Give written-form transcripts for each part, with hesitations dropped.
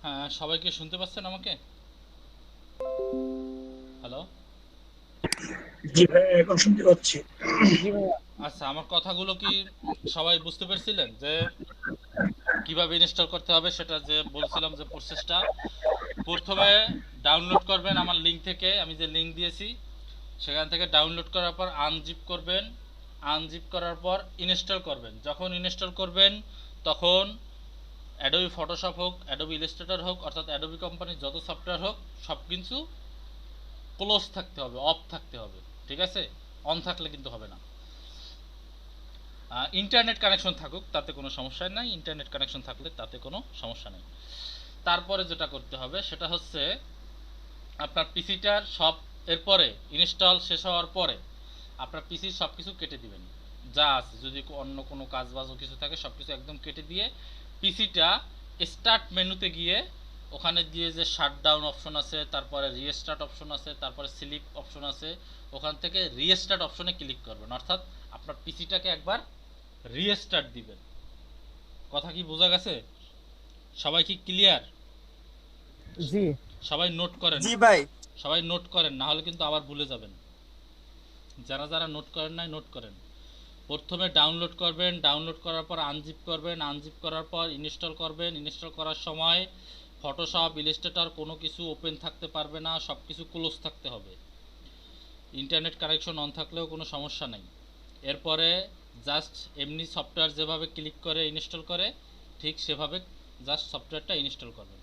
হ্যাঁ, সবাই কি শুনতে পাচ্ছেন আমাকে? হ্যালো? জি ভাই, এখন শুনতে পাচ্ছি। জি ভাইয়া। আচ্ছা, আমার কথাগুলো কি সবাই বুঝতে পেরেছিলেন যে কিভাবে ইনস্টল করতে হবে? সেটা যে বলছিলাম যে প্রসেসটা প্রথমে ডাউনলোড করবেন আমার লিঙ্ক থেকে, আমি যে লিঙ্ক দিয়েছি সেখান থেকে ডাউনলোড করার পর আনজিপ করবেন। আনজিপ করার পর ইনস্টল করবেন। যখন ইনস্টল করবেন তখন অ্যাডোবি ফটোশপ হোক, অ্যাডোবি ইলাস্ট্রেটর হোক, অর্থাৎ অ্যাডোবি কোম্পানির যত সফটওয়্যার হোক সব কিছু ক্লোজ থাকতে হবে, অফ থাকতে হবে। ঠিক আছে? অন থাকলে কিন্তু হবে না। ইন্টারনেট কানেকশন থাকুক তাতে কোনো সমস্যা নাই, ইন্টারনেট কানেকশন থাকলে তাতে কোনো সমস্যা নেই। তারপরে যেটা করতে হবে সেটা হচ্ছে আপনার পিসিটার সব, এরপরে ইনস্টল শেষ হওয়ার পরে আপনার পিসির সব কিছু কেটে দিবেন, যা আছে যদি অন্য কোনো কাজ বাজও কিছু থাকে সব কিছু একদম কেটে দিয়ে পিসিটা স্টার্ট মেনুতে গিয়ে ওখানে দিয়ে যে শাটডাউন অপশন আছে, তারপরে রিস্টার্ট অপশন আছে, তারপরে স্লিপ অপশন আছে, ওখান থেকে রিস্টার্ট অপশনে ক্লিক করবেন। অর্থাৎ আপনার পিসিটাকে একবার রিস্টার্ট দিবেন। কথা কি বোঝা গেছে? সবাই কি ক্লিয়ার? জি। সবাই নোট করেন, জি ভাই। সবাই নোট করেন, না হলে কিন্তু আবার ভুলে যাবেন। যারা যারা নোট করেন নাই নোট করেন। প্রথমে ডাউনলোড করবেন, ডাউনলোড করার পর আনজিপ করবেন, আনজিপ করার পর ইনস্টল করবেন। ইনস্টল করার সময় ফটোশপ, ইলাস্ট্রেটর কোনো কিছু ওপেন থাকতে পারবে না, সব কিছু ক্লোজ থাকতে হবে। ইন্টারনেট কানেকশন অন থাকলেও কোনো সমস্যা নেই। এরপরে জাস্ট এমনি সফটওয়্যার যেভাবে ক্লিক করে ইনস্টল করে ঠিক সেভাবে জাস্ট সফটওয়্যারটা ইনস্টল করবেন।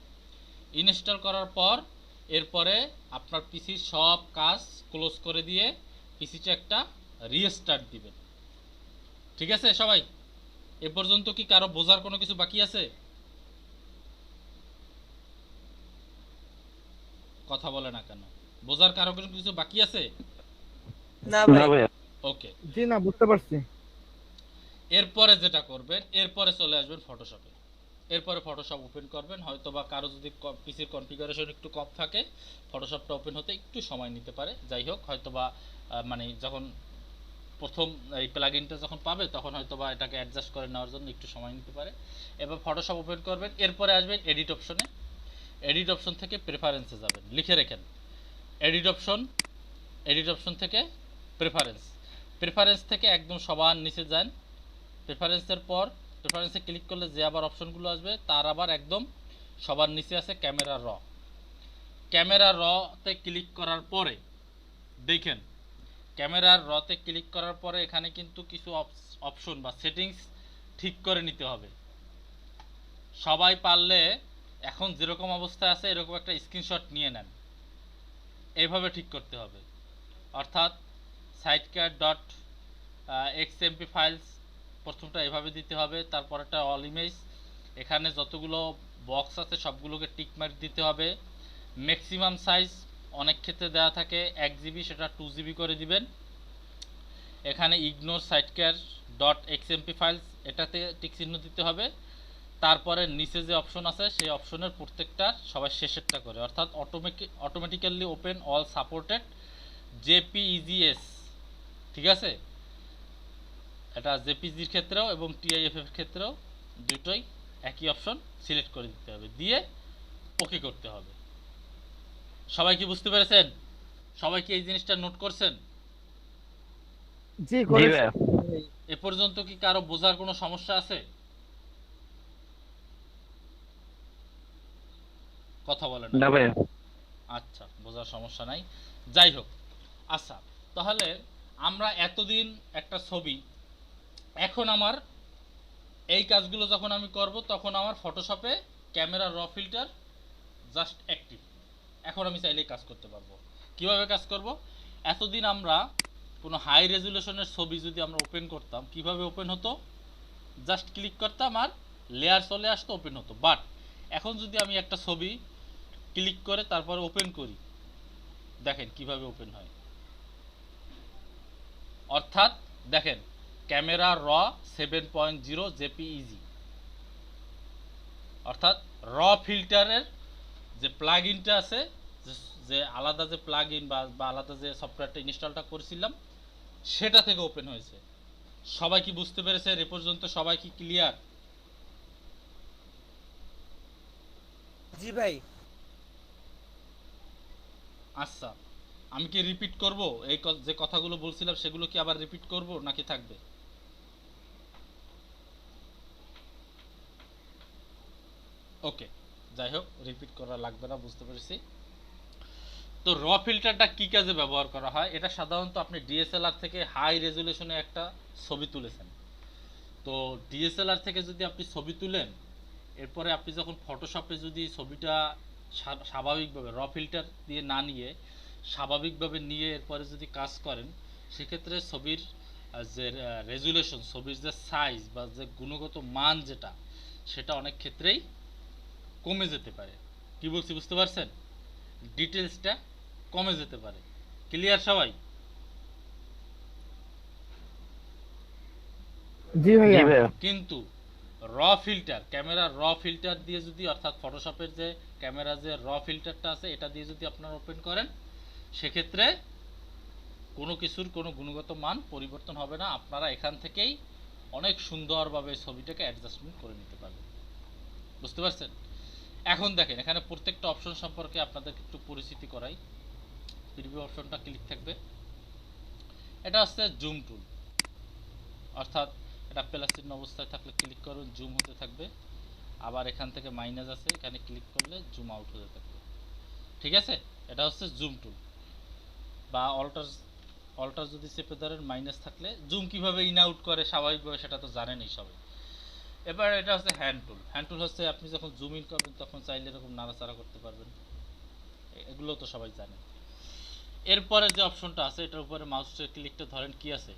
ইনস্টল করার পর এরপরে আপনার পিসির সব কাজ ক্লোজ করে দিয়ে পিসিটা একটা রিস্টার্ট দিবেন। ঠিক আছে সবাই? এ পর্যন্ত কি কারো বোঝার কোনো কিছু বাকি আছে? কথা বলে না কেন? বোঝার কারো কোনো কিছু বাকি আছে? না না ভাই। ভাইয়া। ওকে। জি না, বুঝতে পারছি। এরপরে যেটা করবেন, এরপরে চলে আসবেন ফটোশপে। এরপরে ফটোশপ ওপেন করবেন। হয়তো বা কারো যদি পিসির কনফিগারেশন একটু কম থাকে ফটোশপটা ওপেন হতে একটু সময় নিতে পারে। যাই হোক, হয়তো বা মানে যখন প্রথম এই প্লাগইনটা যখন পাবে তখন হয়তো বা এটাকে অ্যাডজাস্ট করে নেওয়ার জন্য একটু সময় নিতে পারে। এবার ফটোশপ ওপেন করবেন, এরপরে আসবেন এডিট অপশনে। এডিট অপশন থেকে প্রেফারেন্সে যাবেন, লিখে রেখেন এডিট অপশন। এডিট অপশন থেকে প্রেফারেন্স, প্রেফারেন্স থেকে একদম সবার নিচে যান। প্রেফারেন্সের পর প্রেফারেন্সে ক্লিক করলে যে আবার অপশনগুলো আসবে তার আবার একদম সবার নিচে আছে ক্যামেরা র। ক্যামেরা রতে ক্লিক করার পরে দেখেন, ক্যামেরার রতে ক্লিক করার পরে এখানে কিন্তু কিছু অপশন বা সেটিংস ঠিক করে নিতে হবে। সবাই পারলে এখন যেরকম অবস্থায় আছে এরকম একটা স্ক্রিনশট নিয়ে নেন। এইভাবে ঠিক করতে হবে। অর্থাৎ সাইটকার ডট এক্সএমপি ফাইলস প্রথমটা এভাবে দিতে হবে, তারপর একটা অল ইমেজ, এখানে যতগুলো বক্স আছে সবগুলোকে টিক মার্ক দিতে হবে। ম্যাক্সিমাম সাইজ অনেক ক্ষেত্রে দেওয়া থাকে 1 জিবি, সেটা 2 জিবি করে দিবেন। এখানে ইগনোর সাইটকার ডট এক্সএমপি ফাইলস এটাতে টিক চিহ্ন দিতে হবে। তারপরে নিচে যে অপশন আছে সেই অপশনের প্রত্যেকটা সবাই শেষেরটা করে, অর্থাৎ অটোমেটিক্যালি ওপেন অল সাপোর্টেড জেপিইজিএস। ঠিক আছে? এটা জেপিজির ক্ষেত্রেও এবং টিআইএফ এর ক্ষেত্রেও দুটোই একই অপশন সিলেক্ট করে দিতে হবে, দিয়ে ওকে করতে হবে। সবাই কি বুঝতে পেরেছেন? সবাই কি এই জিনিসটা নোট করছেন? জি, জি করেছি। ভাইয়া। এ পর্যন্ত কি কারো বোঝার কোনো সমস্যা আছে? কথা বলে না। না ভাইয়া। আচ্ছা, বোঝার সমস্যা নাই। যাই হোক, আচ্ছা, তাহলে আমরা এতদিন একটা ছবি, এখন আমার এই কাজগুলো যখন আমি করব তখন আমার ফটোশপে ক্যামেরা র ফিল্টার জাস্ট অ্যাক্টিভ। এখন আমি চাইলেই কাজ করতে পারবো। কিভাবে কাজ করব? এতদিন আমরা কোনো হাই রেজুলেশনের ছবি যদি আমরা ওপেন করতাম, কিভাবে ওপেন হতো? জাস্ট ক্লিক করতাম আর লেয়ার চলে আসতো, ওপেন হতো। বাট এখন যদি আমি একটা ছবি ক্লিক করে তারপরে ওপেন করি, দেখেন কিভাবে ওপেন হয়। অর্থাৎ দেখেন ক্যামেরা র 7.0 জেপিইজি, অর্থাৎ র ফিল্টারের যে প্লাগ ইনটা আছে, যে আলাদা যে প্লাগ ইন বা আলাদা যে সফটওয়্যারটা ইনস্টলটা করেছিলাম সেটা থেকে ওপেন হয়েছে। সবাই কি বুঝতে পেরেছেন? এ পর্যন্ত সবাই কি ক্লিয়ার? জি ভাই। আচ্ছা, আমি কি রিপিট করব? এই যে কথাগুলো বলছিলাম সেগুলো কি আবার রিপিট করব নাকি থাকবে? ওকে, যাই হোক, রিপিট করা লাগবে না, বুঝতে পেরেছি। তো র ফিল্টারটা কি কাজে ব্যবহার করা হয়? এটা সাধারণত আপনি ডিএসএলআর থেকে হাই রেজুলেশনে একটা ছবি তুলেছেন। তো ডিএসএলআর থেকে যদি আপনি ছবি তুলেন, এরপরে আপনি যখন ফটোশপে যদি ছবিটা স্বাভাবিকভাবে র ফিল্টার দিয়ে না নিয়ে স্বাভাবিকভাবে নিয়ে এরপরে যদি কাজ করেন, সেক্ষেত্রে ছবির যে রেজুলেশন, ছবির যে সাইজ বা যে গুণগত মান যেটা, সেটা অনেক ক্ষেত্রেই কমে যেতে পারে। কি বলছি বুঝতে পারছেন? ডিটেলসটা কমে যেতে পারে। ক্লিয়ার সবাই? জি ভাইয়া। কিন্তু র ফিল্টার, ক্যামেরার র ফিল্টার দিয়ে যদি, অর্থাৎ ফটোশপের যে ক্যামেরা যে র ফিল্টারটা আছে, এটা দিয়ে যদি আপনারা ওপেন করেন, সেক্ষেত্রে কোনো কিছুর কোনো গুণগত মান পরিবর্তন হবে না। আপনারা এখান থেকেই অনেক সুন্দরভাবে ছবিটাকে অ্যাডজাস্টমেন্ট করে নিতে পারবেন। বুঝতে পারছেন? এখন দেখেন, এখানে প্রত্যেকটা অপশন সম্পর্কে আপনাদের একটু পরিচিতি করাই। প্রিভিউ অপশনটা ক্লিক থাকবে। এটা হচ্ছে জুম টুল, অর্থাৎ এটা প্লাস চিহ্ন অবস্থায় থাকলে ক্লিক করুন, জুম হতে থাকবে। আবার এখান থেকে মাইনাস আছে, এখানে ক্লিক করলে জুম আউট হতে থাকবে। ঠিক আছে? এটা হচ্ছে জুম টুল। বা অল্টার যদি চেপে ধরেন, মাইনাস থাকলে জুম কিভাবে ইন আউট করে স্বাভাবিকভাবে, সেটা তো জানেনই সবাই। এবার এটা হচ্ছে হ্যান্ড টুল। হ্যান্ড টুল হচ্ছে আপনি যখন জুম ইন করবেন তখন চাইলে এরকম নাড়াচাড়া করতে পারবেন। এগুলো তো সবাই জানে। এরপরে যে অপশনটা আছে, এটার উপরে মাউসের ক্লিকটা ধরেন, কি আছে?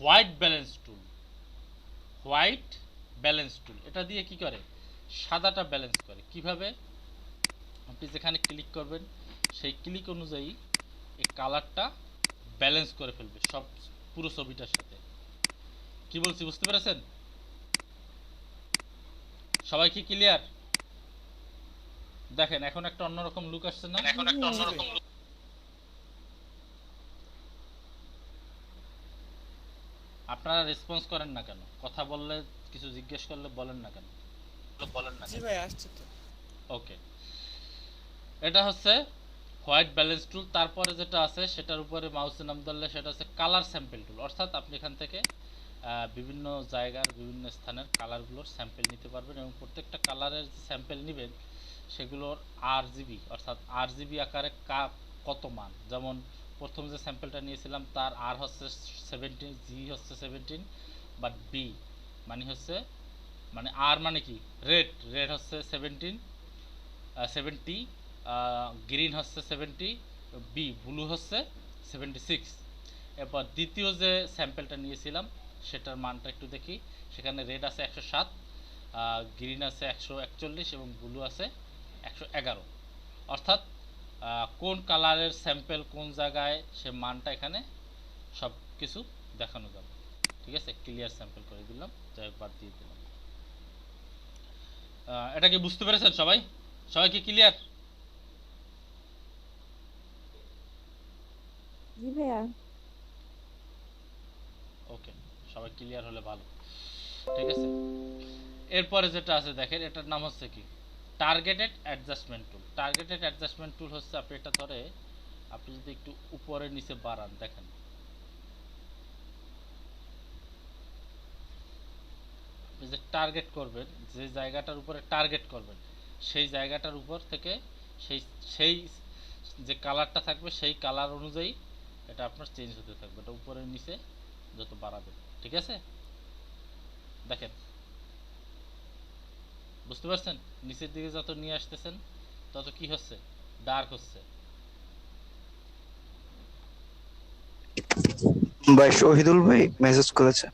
হোয়াইট ব্যালেন্স টুল। হোয়াইট ব্যালেন্স টুল এটা দিয়ে কি করে? সাদাটা ব্যালেন্স করে। কিভাবে? আপনি যেখানে ক্লিক করবেন সেই ক্লিক অনুযায়ী এই কালারটা ব্যালেন্স করে ফেলবে সব পুরো ছবিটার সাথে। কি বলছি বুঝতে পেরেছেন? সবাই কি ক্লিয়ার? দেখেন এখন একটা অন্যরকম লুক আসছে না? এখন একটা অন্যরকম আপনারা রেসপন্স করেন না কেন? কথা বললে, কিছু জিজ্ঞেস করলে বলেন না কেন? বলেন না। জি ভাই, আসছে তো। ওকে, এটা হচ্ছে হোয়াইট ব্যালেন্স টুল। তারপরে যেটা আছে সেটার উপরে মাউসের নাম ধরলে সেটা হচ্ছে কালার স্যাম্পল টুল। অর্থাৎ আপনি এখান থেকে বিভিন্ন জায়গার বিভিন্ন স্থানের কালারগুলোর স্যাম্পল নিতে পারবেন, এবং প্রত্যেকটা কালারের যে স্যাম্পল নেবেন সেগুলোর আরজিবি, অর্থাৎ আরজিবি আকারে কত মান। যেমন প্রথম যে স্যাম্পলটা নিয়েছিলাম তার আর হচ্ছে 17, জি হচ্ছে 17, বাট বি মানে আর মানে কি, রেড হচ্ছে 70, গ্রিন হচ্ছে 70, বি ব্লু হচ্ছে 76। এরপর দ্বিতীয় যে স্যাম্পলটা নিয়েছিলাম সেটার মানটা একটু দেখি। সেখানে রেড আছে 107, গ্রিন আছে 141 এবং ব্লু আছে 111। অর্থাৎ কোন কালারের স্যাম্পল কোন জায়গায়, সে মানটা এখানে সব কিছু দেখানো যাবে। ঠিক আছে? ক্লিয়ার স্যাম্পল করে দিলাম, যাই বাদ দিয়ে দিলাম। এটা কি বুঝতে পেরেছেন সবাই? সবাই কি ক্লিয়ার? জি ভাইয়া। ওকে, সবাই ক্লিয়ার হলে ভালো। ঠিক আছে, এরপরে যেটা আছে দেখেন, এটার নাম হচ্ছে কি, টার্গেটেড অ্যাডজাস্টমেন্ট টুল। টার্গেটেড অ্যাডজাস্টমেন্ট টুল হচ্ছে, আপনি এটা ধরে আপনি যদি একটু উপরে নিচে বাড়ান, দেখেন আপনি যে টার্গেট করবেন, যে জায়গাটার উপরে টার্গেট করবেন সেই জায়গাটার উপর থেকে সেই সেই যে কালারটা থাকবে সেই কালার অনুযায়ী এটা আপনার চেঞ্জ হতে থাকবে, এটা উপরে নিচে যত বাড়াবে। ঠিক আছে? দেখেন, বুঝতে পারছেন? নিচের দিকে যত নিয়ে আসতেছেন তত কি হচ্ছে? ডার্ক হচ্ছে। ভাই শহীদুল ভাই মেসেজ করেছে।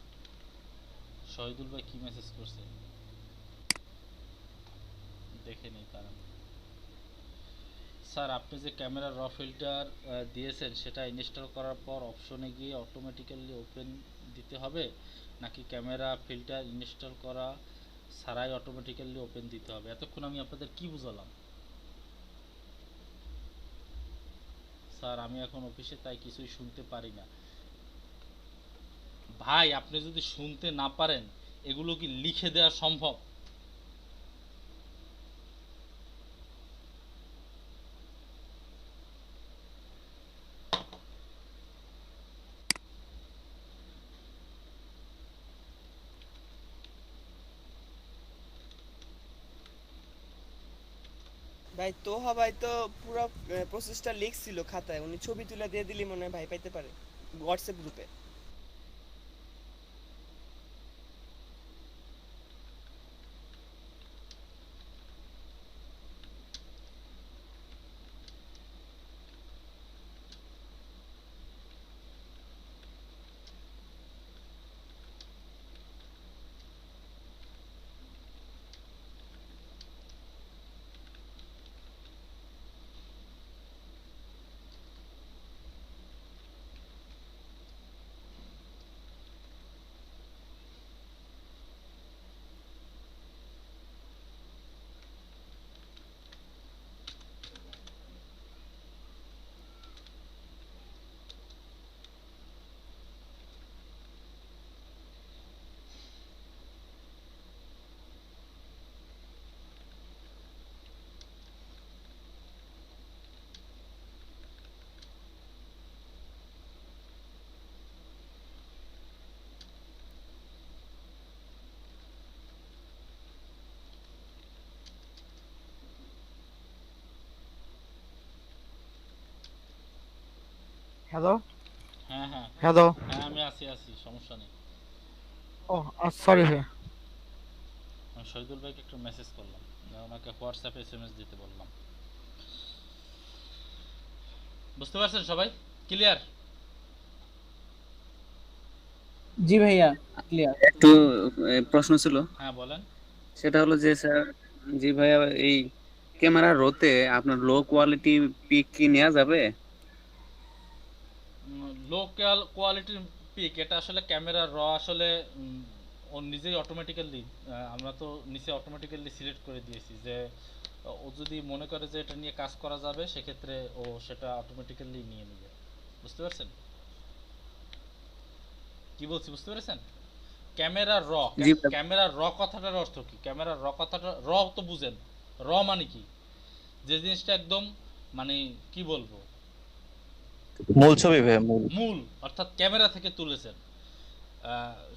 শহীদুল ভাই কি মেসেজ করছে দেখে নেই তারা। স্যার, আপনি যে ক্যামেরা র ফিল্টার দিয়েছেন সেটা ইনস্টল করার পর অপশনে গিয়ে অটোমেটিক্যালি ওপেন দিতে হবে, নাকি ক্যামেরা ফিল্টার ইনস্টল করা ছাড়াই অটোমেটিক্যালি ওপেন দিতে হবে? এতক্ষণ আমি আপনাদের কি বুঝালাম? স্যার, আমি এখন অফিসে, তাই কিছুই শুনতে পারি না। ভাই, আপনি যদি শুনতে না পারেন এগুলো কি লিখে দেওয়া সম্ভব? ভাই তোহা ভাই তো পুরো প্রসেসটা লিখছিল খাতায়, উনি ছবি তুলে দিয়ে দিলি মনে হয় ভাই পাইতে পারে হোয়াটসঅ্যাপ গ্রুপে। হ্যালো হ্যাঁ হ্যাঁ হ্যালো। হ্যাঁ, আমি আছি, সমস্যা নেই। ও সরি ভাইয়া। আমি শহীদুল ভাইকে একটু মেসেজ করলাম, ওনাকে হোয়াটসঅ্যাপে এসএমএস দিতে বললাম। বুঝতে পারছেন সবাই? ক্লিয়ার? জি ভাইয়া ক্লিয়ার। একটু প্রশ্ন ছিল, হ্যাঁ বলেন। সেটা হলো যে স্যার, জি ভাইয়া, এই ক্যামেরা রোতে আপনার লো কোয়ালিটি পিক কি নেওয়া যাবে? লোকাল কোয়ালিটির পিক, এটা আসলে ক্যামেরা র আসলে ও নিজেই অটোমেটিক্যালি, আমরা তো নিচে অটোমেটিক্যালি সিলেক্ট করে দিয়েছি যে ও যদি মনে করে যে এটা নিয়ে কাজ করা যাবে সেক্ষেত্রে ও সেটা অটোমেটিক্যালি নিয়ে নেবে। বুঝতে পারছেন কি বলছি? বুঝতে পেরেছেন? ক্যামেরা র, জি ভাইয়া। ক্যামেরা র কথাটার অর্থ কি? ক্যামেরা র কথাটা, র তো বুঝেন, র মানে কি? যে জিনিসটা একদম, মানে কি বলবো, মূল ছবি ভাই, মূল। মূল, অর্থাৎ ক্যামেরা থেকে তুলেছেন।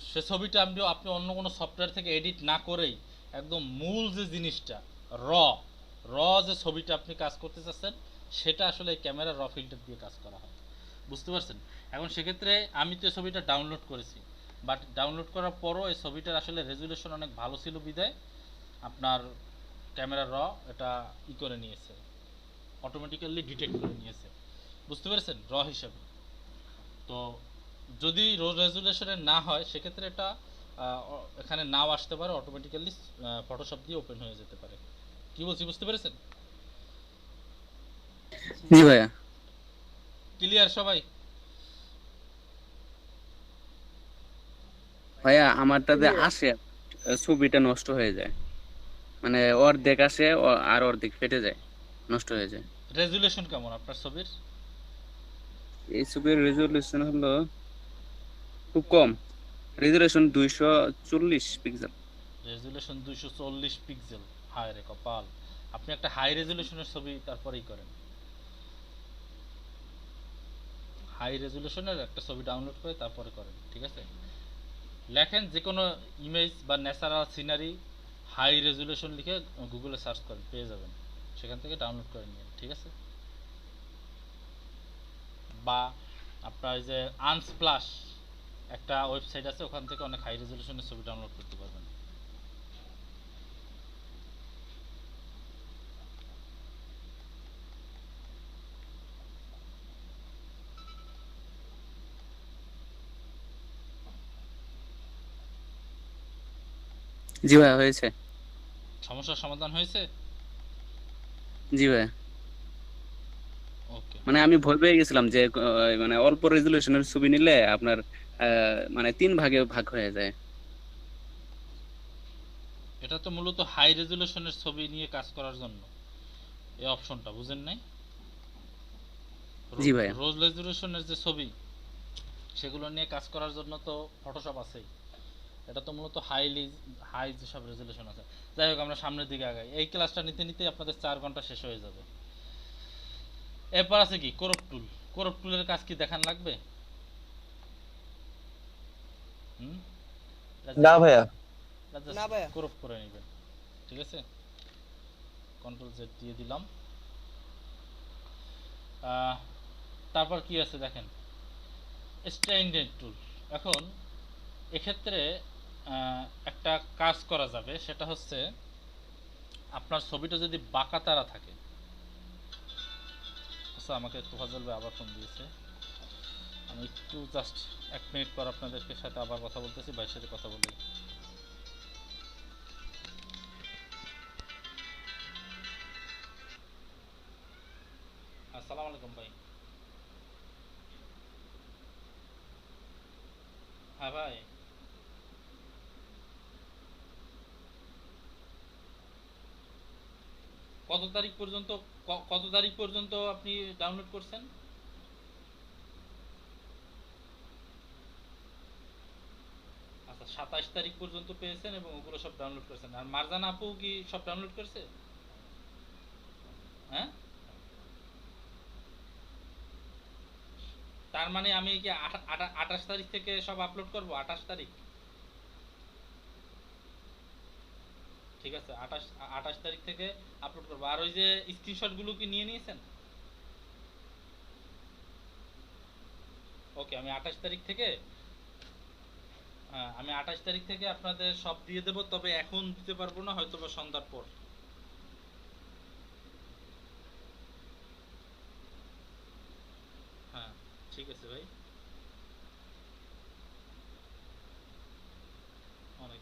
সে ছবিটা আপনি অন্য কোনো সফটওয়্যার থেকে এডিট না করেই একদম মূল যে জিনিসটা র, র যে ছবিটা আপনি কাজ করতে চাচ্ছেন সেটা আসলে এই ক্যামেরা র ফিল্টার দিয়ে কাজ করা হয়। বুঝতে পারছেন? এখন সেক্ষেত্রে আমি তো এই ছবিটা ডাউনলোড করেছি, বাট ডাউনলোড করার পরও এই ছবিটার আসলে রেজুলেশন অনেক ভালো ছিল বিদায় আপনার ক্যামেরা র এটা করে নিয়েছে, অটোমেটিক্যালি ডিটেক্ট করে নিয়েছে। বুঝতে পেরেছেন? র হিসাবে। তো যদি রো রেজুলেশনের না হয় সেক্ষেত্রে এটা এখানে নাও আসতে পারে, অটোমেটিক্যালি ফটোশপ দিয়ে ওপেন হয়ে যেতে পারে। কি বলছি বুঝতে পেরেছেন? জি ভাইয়া। ক্লিয়ার সবাই? ভাইয়া আমারটাতে আসে, ছবিটা নষ্ট হয়ে যায়, মানে অর্ধেক আসে আর অর্ধেক ফেটে যায়, নষ্ট হয়ে যায়। রেজুলেশন কেমন আপনার ছবির? এই ছবির রেজলিউশন হলো খুব কম, রেজলিউশন 240 পিক্সেল। Resolution 240 pixel? হায় রে কপাল, আপনি একটা হাই রেজুলেশনের ছবি তারপরেই করেন। হাই রেজুলেশনের একটা ছবি ডাউনলোড করে তারপরে করেন, ঠিক আছে? লেখেন যে কোনো ইমেজ বা ন্যাচারাল সিনারি হাই রেজুলেশন লিখে গুগলে সার্চ করেন, পেয়ে যাবেন, সেখান থেকে ডাউনলোড করে নিন, ঠিক আছে? বা আপনার যে আনস্প্লাশ একটা ওয়েবসাইট আছে, ওখান থেকে অনেক হাই রেজুলেশনের ছবি ডাউনলোড করতে পারবেন। জি ভাইয়া, হয়েছে। সমস্যার সমাধান হয়েছে? জি ভাইয়া। ওকে। মানে আমি ভয় পেয়ে গেছিলাম যে মানে অল্প রেজলিউশনের ছবি নিলে আপনার মানে 3 ভাগে ভাগ হয়ে যায়। এটা তো মূলত হাই রেজুলেশনের ছবি নিয়ে কাজ করার জন্য এই অপশনটা, বুঝেন নাই? জি ভাইয়া। রোজ রেজুলেশনের যে ছবি সেগুলো নিয়ে কাজ করার জন্য তো ফটোশপ আছেই। এটা তো মূলত হাই যেসব রেজুলেশন আছে। যাই হোক, আমরা সামনের দিকে আগাই। এই ক্লাসটা নিতে নিতে আপনাদের 4 ঘন্টা শেষ হয়ে যাবে। এরপর আছে কি কোরপ টুল। কোরপ টুলের কাজ কি দেখান লাগবে? হুম, না ভাইয়া। না ভাইয়া। কোরপ করে নেবেন, ঠিক আছে? কন্ট্রোল জেড দিয়ে দিলাম। তারপর কি আছে দেখেন, স্ট্যান্ডার্ড টুল। এখন এক্ষেত্রে একটা কাজ করা যাবে, সেটা হচ্ছে আপনার ছবিটা যদি বাঁকা তারা থাকে। আচ্ছা, আমাকে তোফাজ্জল ভাই আবার ফোন দিয়েছে, আমি একটু জাস্ট 1 মিনিট পর আপনাদেরকে সাথে আবার কথা বলতেছি, ভাইয়ের সাথে কথা বলি। আসসালামু আলাইকুম ভাই। হ্যাঁ ভাই, কত তারিখ পর্যন্ত আপনি ডাউনলোড করছেন? আচ্ছা, 27 তারিখ পর্যন্ত পেয়েছেন এবং ওগুলো সব ডাউনলোড করেছেন। আর মারজানা আপু কি সব ডাউনলোড করেছে? হ্যাঁ, তার মানে আমি কি 28 তারিখ থেকে সব আপলোড করব? 28 তারিখ, ঠিক আছে, 28 তারিখ থেকে আপলোড করবো। আর ওই যে স্ক্রিনশট গুলো কি নিয়ে নিয়েছেন? ওকে, আমি 28 তারিখ থেকে আমি 28 তারিখ থেকে আপনাদের সব দিয়ে দেব, তবে এখন দিতে পারবো না, হয়তো বা সন্ধ্যার পর। হ্যাঁ, ঠিক আছে ভাই, অনেক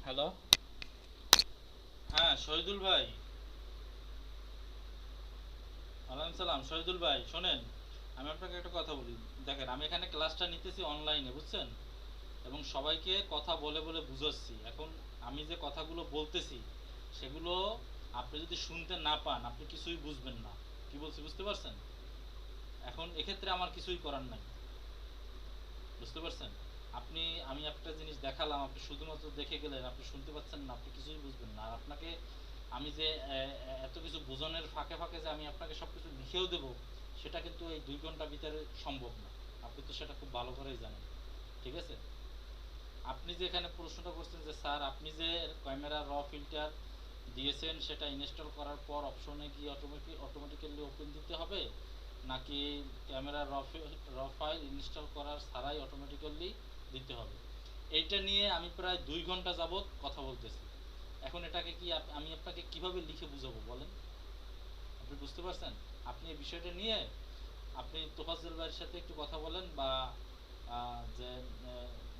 হ্যালো। হ্যাঁ শহীদুল ভাই, ওয়ালাইকুম সালাম। শহীদুল ভাই শোনেন, আমি আপনাকে একটা কথা বলি। দেখেন, আমি এখানে ক্লাসটা নিতেছি অনলাইনে, বুঝছেন, এবং সবাইকে কথা বলে বলে বুঝাচ্ছি। এখন আমি যে কথাগুলো বলতেছি সেগুলো আপনি যদি শুনতে না পান, আপনি কিছুই বুঝবেন না। কি বলছি বুঝতে পারছেন? এখন এক্ষেত্রে আমার কিছুই করার নাই, বুঝতে পারছেন? আমি একটা জিনিস দেখালাম, আপনি শুধুমাত্র দেখে গেলেন, আপনি শুনতে পাচ্ছেন না, আপনি কিছুই বুঝবেন না। আর আপনাকে আমি যে এত কিছু বোঝানোর ফাঁকে ফাঁকে যে আমি আপনাকে সবকিছু লিখেও দেবো, সেটা কিন্তু এই 2 ঘন্টার ভিতরে সম্ভব না। আপনি তো সেটা খুব ভালো করেই জানেন, ঠিক আছে? আপনি যে এখানে প্রশ্নটা করছেন যে স্যার আপনি যে ক্যামেরা র ফিল্টার দিয়েছেন, সেটা ইনস্টল করার পর অপশনে গিয়ে অটোমেটিক্যালি ওপেন দিতে হবে, নাকি ক্যামেরা র ফাইল ইনস্টল করার ছাড়াই অটোমেটিক্যালি দিতে হবে, এইটা নিয়ে আমি প্রায় 2 ঘন্টা যাবত কথা বলতেছি। এখন এটাকে কি আমি আপনাকে কিভাবে লিখে বুঝাবো বলেন? আপনি বুঝতে পারছেন? আপনি এই বিষয়টা নিয়ে আপনি তোফাজ্জল ভাইয়ের সাথে একটু কথা বলেন, বা যে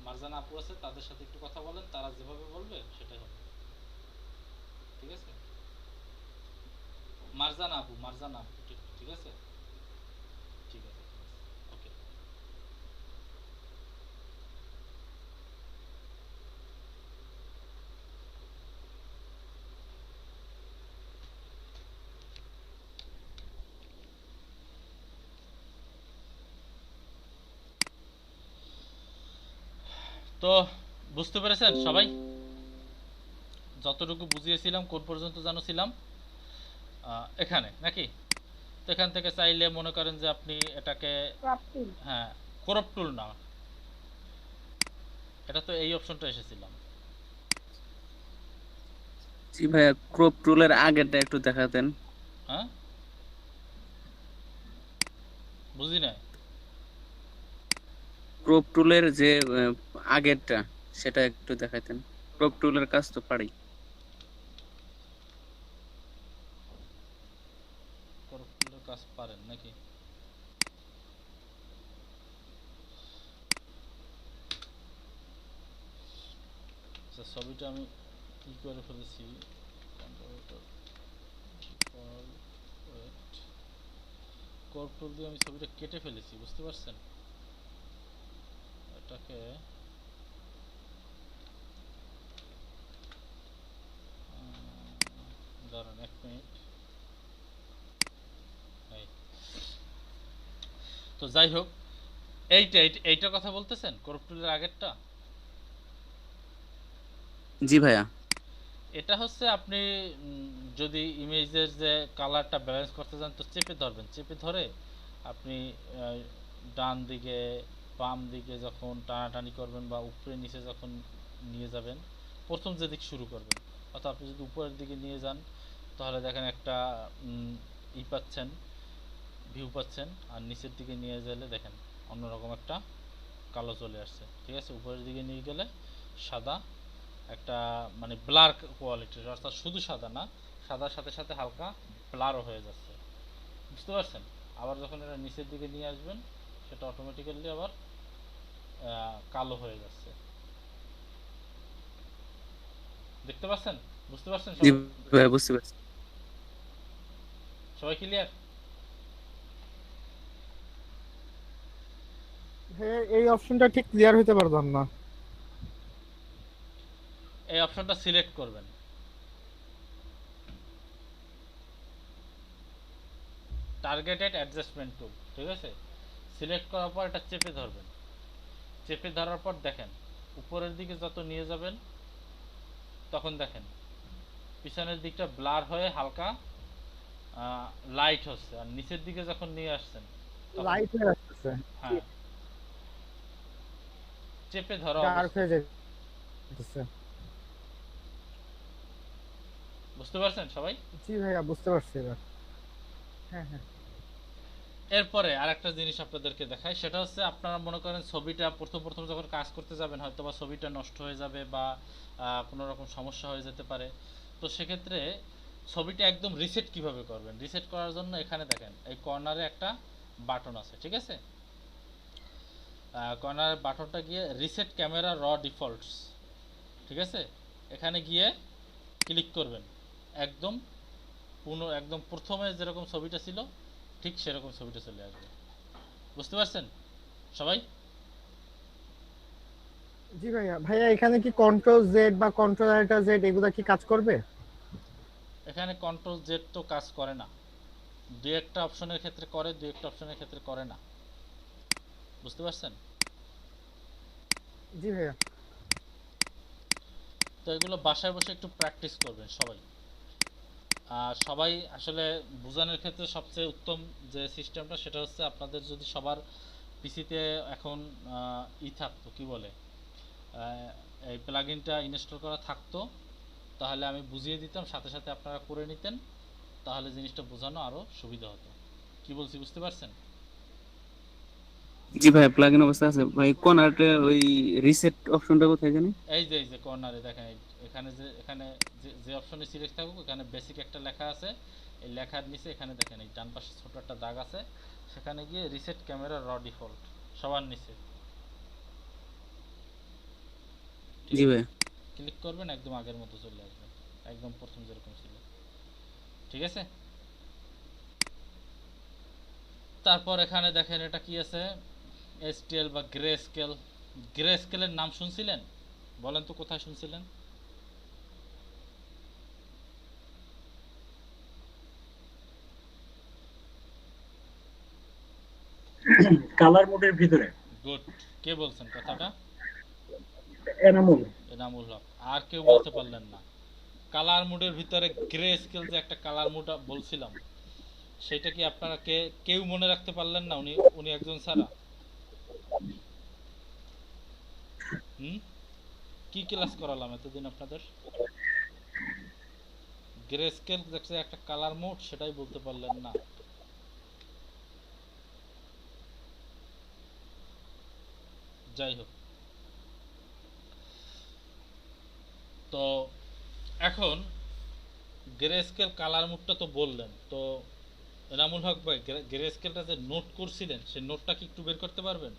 মারজানা আপু আছে তাদের সাথে একটু কথা বলেন, তারা যেভাবে বলবে সেটাই হবে, ঠিক আছে? মারজানা আপু, ঠিক আছে, ঠিক আছে, ওকে। তো বুঝতে পেরেছেন সবাই? যতটুকু বুঝিয়েছিলাম, কোন পর্যন্ত জানো ছিলাম এখানে নাকি? তো এখান থেকে চাইলে মনে করেন যে আপনি এটাকে, হ্যাঁ ক্রপ টুল না, এটা তো এই অপশনটা এসেছিলাম। জি ভাইয়া, ক্রপ টুলের আগেরটা একটু দেখাতেন। হ্যাঁ বুঝি না। ক্রপ টুলের যে আগেরটা সেটা একটু দেখাতেন। ক্রপ টুলের কাজ তো পারি। ক্রপ টুলের কাজ পারেন নাকি? আচ্ছা ছবিটা আমি কি করে ফেলেছি, ক্রপ টুল দিয়ে আমি ছবিটা কেটে ফেলেছি, বুঝতে পারছেন? এটাকে দাঁড়ান 1 মিনিট। এই তো যাই হোক, এইটা কথা বলতেছেন ক্রপ টুলের আগেরটা। জি ভাইয়া। এটা হচ্ছে আপনি যদি ইমেজের যে কালারটা ব্যালেন্স করতে চান তো চেপে ধরবেন, চেপে ধরে আপনি ডান দিকে বাম দিকে যখন টানাটানি করবেন বা উপরে নিচে যখন নিয়ে যাবেন, প্রথম যে দিক শুরু করবেন, অর্থাৎ আপনি যদি উপরের দিকে নিয়ে যান তাহলে দেখেন একটা পাচ্ছেন, ভিউ পাচ্ছেন, আর নিচের দিকে নিয়ে গেলে দেখেন অন্যরকম একটা কালো চলে আসছে। ঠিক আছে, উপরের দিকে নিয়ে গেলে সাদা একটা মানে ব্লার কোয়ালিটির, অর্থাৎ শুধু সাদা না, সাদার সাথে সাথে হালকা ব্লারও হয়ে যাচ্ছে, বুঝতে পারছেন? আবার যখন এটা নিচের দিকে নিয়ে আসবেন সেটা অটোমেটিক্যালি আবার কালো হয়ে যাচ্ছে, দেখতে পাচ্ছেন? বুঝতে পারছেন জি সবাই? ভাইয়া, বুঝতে পারছি। সবাই ক্লিয়ার? হ্যাঁ, এই অপশনটা ঠিক ক্লিয়ার হইতে পারলাম না। এই অপশনটা সিলেক্ট করবেন, টার্গেটেড অ্যাডজাস্টমেন্ট টুল। ঠিক আছে, সিলেক্ট করার পর এটা চেপে ধরবেন, চেপে ধরার পর দেখেন উপরের দিকে যত নিয়ে যাবেন তখন দেখেন পিছনের দিকটা ব্লার হয়ে হালকা লাইট হচ্ছে, আর নিচের দিকে যখন নিয়ে আসছেন তখন লাইট হয়ে আসছে, হ্যাঁ চেপে ধরা ডার্ক অবস্থা, হয়ে যাচ্ছে। বুঝতে পারছেন সবাই? জি ভাইয়া, বুঝতে পারছি এবার। হ্যাঁ হ্যাঁ। এরপরে আরেকটা জিনিস আপনাদেরকে দেখাই, সেটা হচ্ছে আপনারা মনে করেন ছবিটা প্রথম যখন কাজ করতে যাবেন হয়তো বা ছবিটা নষ্ট হয়ে যাবে বা কোনো রকম সমস্যা হয়ে যেতে পারে, তো সেক্ষেত্রে ছবিটা একদম রিসেট কিভাবে করবেন? রিসেট করার জন্য এখানে দেখেন এই কর্নারে একটা বাটন আছে, ঠিক আছে, কর্নারের বাটনটা গিয়ে রিসেট ক্যামেরা র ডিফল্টস, ঠিক আছে, এখানে গিয়ে ক্লিক করবেন, একদম একদম প্রথমে যেরকম ছবিটা ছিল ঠিক সেরকম ছবিটা চলে আসবে, বুঝতে পারছেন সবাই? জি ভাইয়া, ভাইয়া এখানে কি কন্ট্রোল জেড বা কন্ট্রোল আল্টা জেড এগুলা কি কাজ করবে? এখানে কন্ট্রোল জেড তো কাজ করে না, দুই একটা অপশনের ক্ষেত্রে করে, দুই একটা অপশনের ক্ষেত্রে করে না, বুঝতে পারছেন? জি ভাইয়া। তো এগুলো বাসায় বসে একটু প্র্যাকটিস করবেন সবাই। আর সবাই আসলে বোঝানোর ক্ষেত্রে সবচেয়ে উত্তম যে সিস্টেমটা সেটা হচ্ছে আপনাদের যদি সবার পিসিতে এখন থাকতো, কি বলে, এই প্লাগইনটা ইনস্টল করা থাকতো, তাহলে আমি বুঝিয়ে দিতাম, সাথে সাথে আপনারা করে নিতেন, তাহলে জিনিসটা বোঝানো আরও সুবিধা হতো। কি বলছি বুঝতে পারছেন? জি ভাই, প্লাগইন অবস্থা আছে ভাই। কোন আর্টে ওই রিসেট অপশনটা কোথায় জানি? এই যে কর্নারে দেখেন, এখানে যে অপশনে সিলেক্ট থাকুক এখানে বেসিক একটা লেখা আছে, এই লেখার নিচে এখানে দেখেন এই ডান পাশে ছোট একটা দাগ আছে, সেখানে গিয়ে রিসেট ক্যামেরা র ডিফল্ট সবার নিচে জি ভাই। ক্লিক করবেন, একদম আগের মতো চলে আসবে, একদম প্রথম যেরকম ছিল, ঠিক আছে? তারপর এখানে দেখেন এটা কি আছে, এসটিএল বা গ্রে স্কেল। গ্রে স্কেলের নাম শুনছিলেন? বলেন তো কোথায় শুনছিলেন? কালার মোডের ভিতরে। গুড, কে বলছেন কথাটা? এনামুল। এনামুল হক। আর কেউ বলতে পারলেন না? কালার মোডের ভিতরে গ্রে স্কেল যে একটা কালার মোড বলছিলাম, সেটা কি আপনারা কেউ মনে রাখতে পারলেন না? উনি উনি একজন ছাড়া। হুম, কি ক্লাস করালাম এতদিন আপনাদের? গ্রে স্কেল দেখছে একটা কালার মোড, সেটাই বলতে পারলেন না। যাই হোক, তো এখন গ্রে স্কেল কালার মোডটা তো বললেন, তো এনামুল হক ভাই গ্রে স্কেলটা যে নোট করছিলেন সেই নোটটা কি একটু বের করতে পারবেন?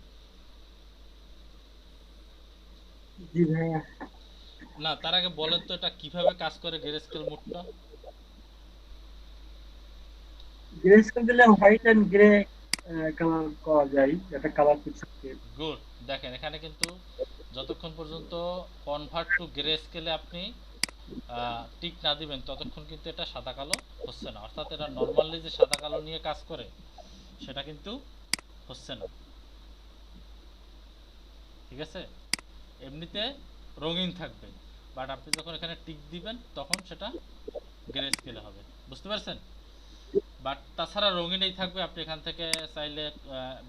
জি ভাইয়া, না, তার আগে বলেন তো এটা কিভাবে কাজ করে গ্রে স্কেল মোডটা। গ্রে স্কেল দিলে হোয়াইট এন্ড গ্রে কালার করা যায়, এটা কালার পিকচার। গুড। দেখেন এখানে কিন্তু যতক্ষণ পর্যন্ত কনভার্ট টু গ্রে স্কেলে আপনি টিক না দিবেন ততক্ষণ কিন্তু এটা সাদা কালো হচ্ছে না, অর্থাৎ এটা নর্মালি যে সাদা কালো নিয়ে কাজ করে সেটা কিন্তু হচ্ছে না, ঠিক আছে? এমনিতে রঙিন থাকবে, বাট আপনি যখন এখানে টিক দিবেন তখন সেটা গ্রে স্কেলে হবে, বুঝতে পারছেন? বাট তাছাড়া রঙিনই থাকবে। আপনি এখান থেকে চাইলে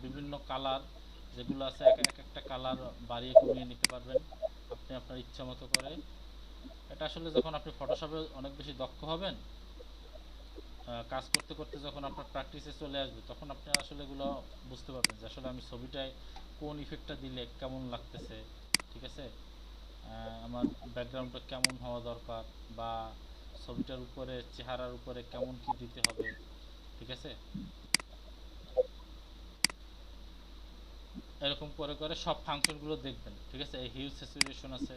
বিভিন্ন কালার যেগুলো আছে একটা কালার বাড়িয়ে কমিয়ে নিতে পারবেন আপনি আপনার ইচ্ছা মতো করে। এটা আসলে যখন আপনি ফটোশপে অনেক বেশি দক্ষ হবেন, কাজ করতে করতে যখন আপনার প্র্যাকটিসে চলে আসবে তখন আপনি আসলে এগুলো বুঝতে পারবেন যে আসলে আমি ছবিটায় কোন ইফেক্টটা দিলে কেমন লাগতেছে, ঠিক আছে? আমার ব্যাকগ্রাউন্ডটা কেমন হওয়া দরকার, বা ছবিটার উপরে চেহারার উপরে কেমন কি দিতে হবে, ঠিক আছে? এরকম করে করে সব ফাংশনগুলো দেখবেন, ঠিক আছে? এই হিউজ স্যাচুরেশন আছে,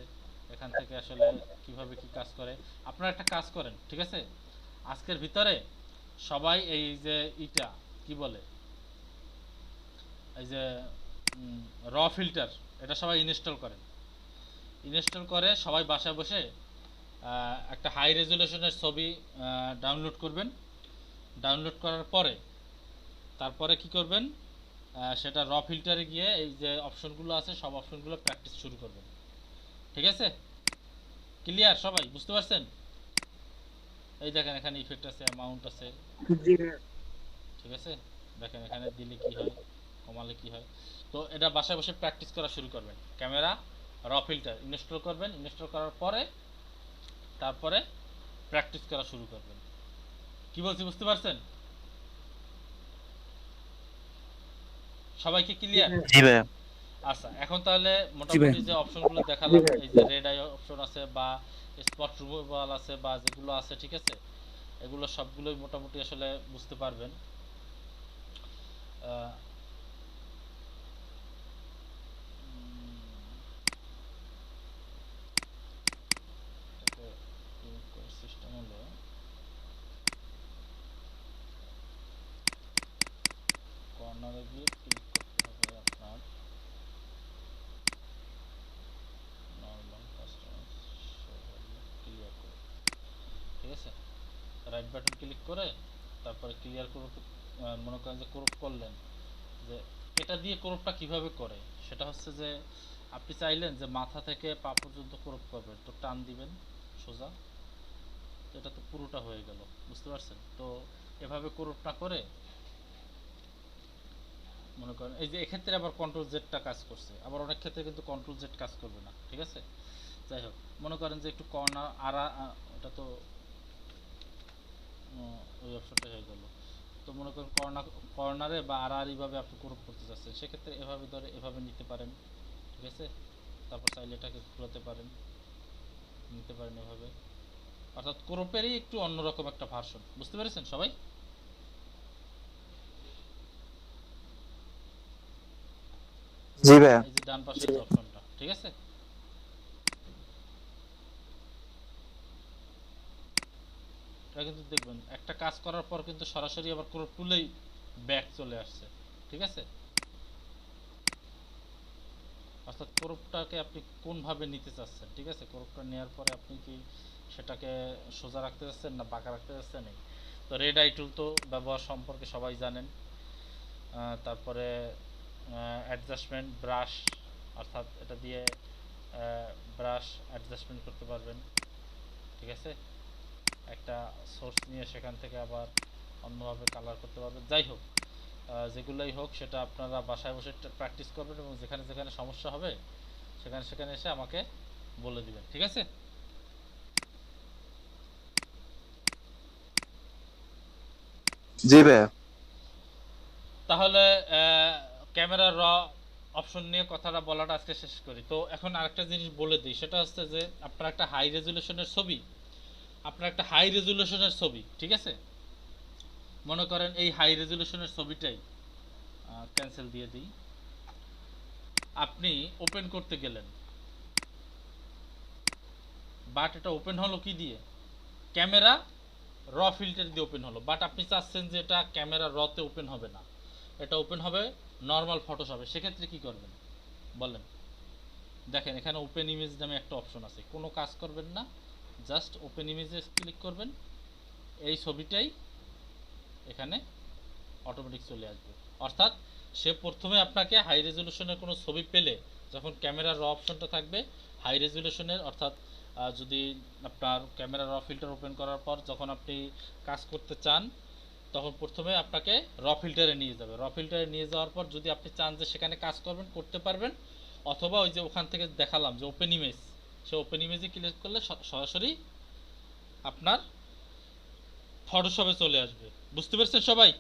এখান থেকে আসলে কিভাবে কি কাজ করে। আপনারা একটা কাজ করেন, ঠিক আছে? আজকের ভিতরে সবাই এই যে ইটা কি বলে, এই যে র ফিল্টার, এটা সবাই ইনস্টল করেন। ইনস্টল করে সবাই বাসায় বসে একটা হাই রেজুলেশনের ছবি ডাউনলোড করবেন। ডাউনলোড করার পরে তারপরে কি করবেন, সেটা র ফিল্টারে গিয়ে এই যে অপশনগুলো আছে সব অপশনগুলো প্র্যাকটিস শুরু করবেন, ঠিক আছে? ক্লিয়ার সবাই, বুঝতে পারছেন? এই দেখেন এখানে ইফেক্ট আছে, অ্যামাউন্ট আছে, জি ভাইয়া, ঠিক আছে? দেখেন এখানে দিলে কি হয়, কমালে কি হয়। তো এটা বাসায় বসে প্র্যাকটিস করা শুরু করবেন। ক্যামেরা, র ফিল্টার ইনস্টল করবেন। ইনস্টল করার পরে তারপরে প্র্যাকটিস করা শুরু করবেন। কি বলছি বুঝতে পারছেন? সবাইকে ক্লিয়ার? জি ভাইয়া। আচ্ছা, এখন তাহলে জি মোটামুটি ভাই। যে অপশনগুলো দেখালাম, এই যে রেড আই অপশন আছে বা স্পট রিমুভাল আছে বা যেগুলো আছে, ঠিক আছে? এগুলো সবগুলোই মোটামুটি আসলে বুঝতে পারবেন। আহ, সিস্টেম হলো কর্নারে গিয়ে ক্লিক করতে হবে আপনার নর্মাল কাস্টমার ক্লিয়ার করে, ঠিক আছে? রাইট বাটন ক্লিক করে তারপরে ক্লিয়ার করতে মনে করেন যে ক্রপ করলেন, যে এটা দিয়ে ক্রপটা কিভাবে করে সেটা হচ্ছে যে আপনি চাইলেন যে মাথা থেকে পা পর্যন্ত ক্রপ করবেন, তো টান দিবেন সোজা, তো এটা তো পুরোটা হয়ে গেল, বুঝতে পারছেন? তো এভাবে ক্রপ না করে মনে করেন এই যে এক্ষেত্রে আবার কন্ট্রোল জেডটা কাজ করছে, আবার অনেক ক্ষেত্রে কিন্তু কন্ট্রোল জেড কাজ করবে না, ঠিক আছে? যাই হোক, মনে করেন যে একটু কর্নার ওটা তো ওই অপশনটা হয়ে গেল। তো মনে করেন কর্নারে বা আড়াআড়িভাবে আপনি ক্রপ করতে চাচ্ছেন, সেক্ষেত্রে এভাবে ধরে এভাবে নিতে পারেন, ঠিক আছে? তারপর চাইলে এটাকে ঘোরাতে পারেন, নিতে পারেন এভাবে, অর্থাৎ ক্রপেরই একটু অন্যরকম একটা ভার্সন, বুঝতে পেরেছেন সবাই? জি ভাইয়া। এই যে ডান পাশের যে অপশনটা, ঠিক আছে? এটা কিন্তু দেখবেন একটা কাজ করার পর কিন্তু সরাসরি আবার ক্রপ টুলেই ব্যাক চলে আসছে, ঠিক আছে? অর্থাৎ ক্রপটাকে আপনি কোনভাবে নিতে চাচ্ছেন, ঠিক আছে? ক্রপটা নেওয়ার পরে আপনি কি সেটাকে সোজা রাখতে চাচ্ছেন না বাঁকা রাখতে চাচ্ছেন? এই তো রেড আই টুল তো ব্যবহার সম্পর্কে সবাই জানেন। তারপরে অ্যাডজাস্টমেন্ট ব্রাশ, অর্থাৎ এটা দিয়ে ব্রাশ অ্যাডজাস্টমেন্ট করতে পারবেন, ঠিক আছে? একটা সোর্স নিয়ে সেখান থেকে আবার অন্যভাবে কালার করতে পারবেন। যাই হোক, যেগুলোই হোক সেটা আপনারা বাসায় বসে প্র্যাকটিস করবেন এবং যেখানে যেখানে সমস্যা হবে সেখানে সেখানে এসে আমাকে বলে দিবেন, ঠিক আছে? জি ভাইয়া। তাহলে ক্যামেরা র অপশন নিয়ে কথাটা বলাটা আজকে শেষ করি। তো এখন আরেকটা জিনিস বলে দিই, সেটা হচ্ছে যে আপনার একটা হাই রেজুলেশনের ছবি, ঠিক আছে? মনে করেন এই হাই রেজুলেশনের ছবিটাই ক্যান্সেল দিয়ে দিই। আপনি ওপেন করতে গেলেন, বাট এটা ওপেন হলো কি দিয়ে? ক্যামেরা র ফিল্টার দিয়ে ওপেন হলো, বাট আপনি চাচ্ছেন যে এটা ক্যামেরা রতে ওপেন হবে না, এটা ওপেন হবে নর্মাল ফটোশপে। সেক্ষেত্রে কি করবেন বলেন? দেখেন এখানে ওপেন ইমেজ নামে একটা অপশন আছে, কোনো কাজ করবেন না, জাস্ট ওপেন ইমেজে ক্লিক করবেন, এই ছবিটাই এখানে অটোমেটিক চলে আসবে। অর্থাৎ সে প্রথমে আপনাকে হাই রেজুলেশনের কোনো ছবি পেলে, যখন ক্যামেরার র অপশনটা থাকবে হাই রেজুলেশনের, অর্থাৎ যদি আপনার ক্যামেরা র ফিল্টার ওপেন করার পর যখন আপনি কাজ করতে চান, তখন প্রথমে আপনাকে র ফিল্টারে নিয়ে যাবে। র ফিল্টারে নিয়ে যাওয়ার পর যদি আপনি চান যে সেখানে কাজ করতে পারবেন, অথবা ওই যে ওখান থেকে দেখালাম যে ওপেন ইমেজ, সে ওপেন ইমেজে ক্লিক করলে সরাসরি আপনার ফটোশপে চলে আসবে। বুঝতে পেরেছেন সবাই?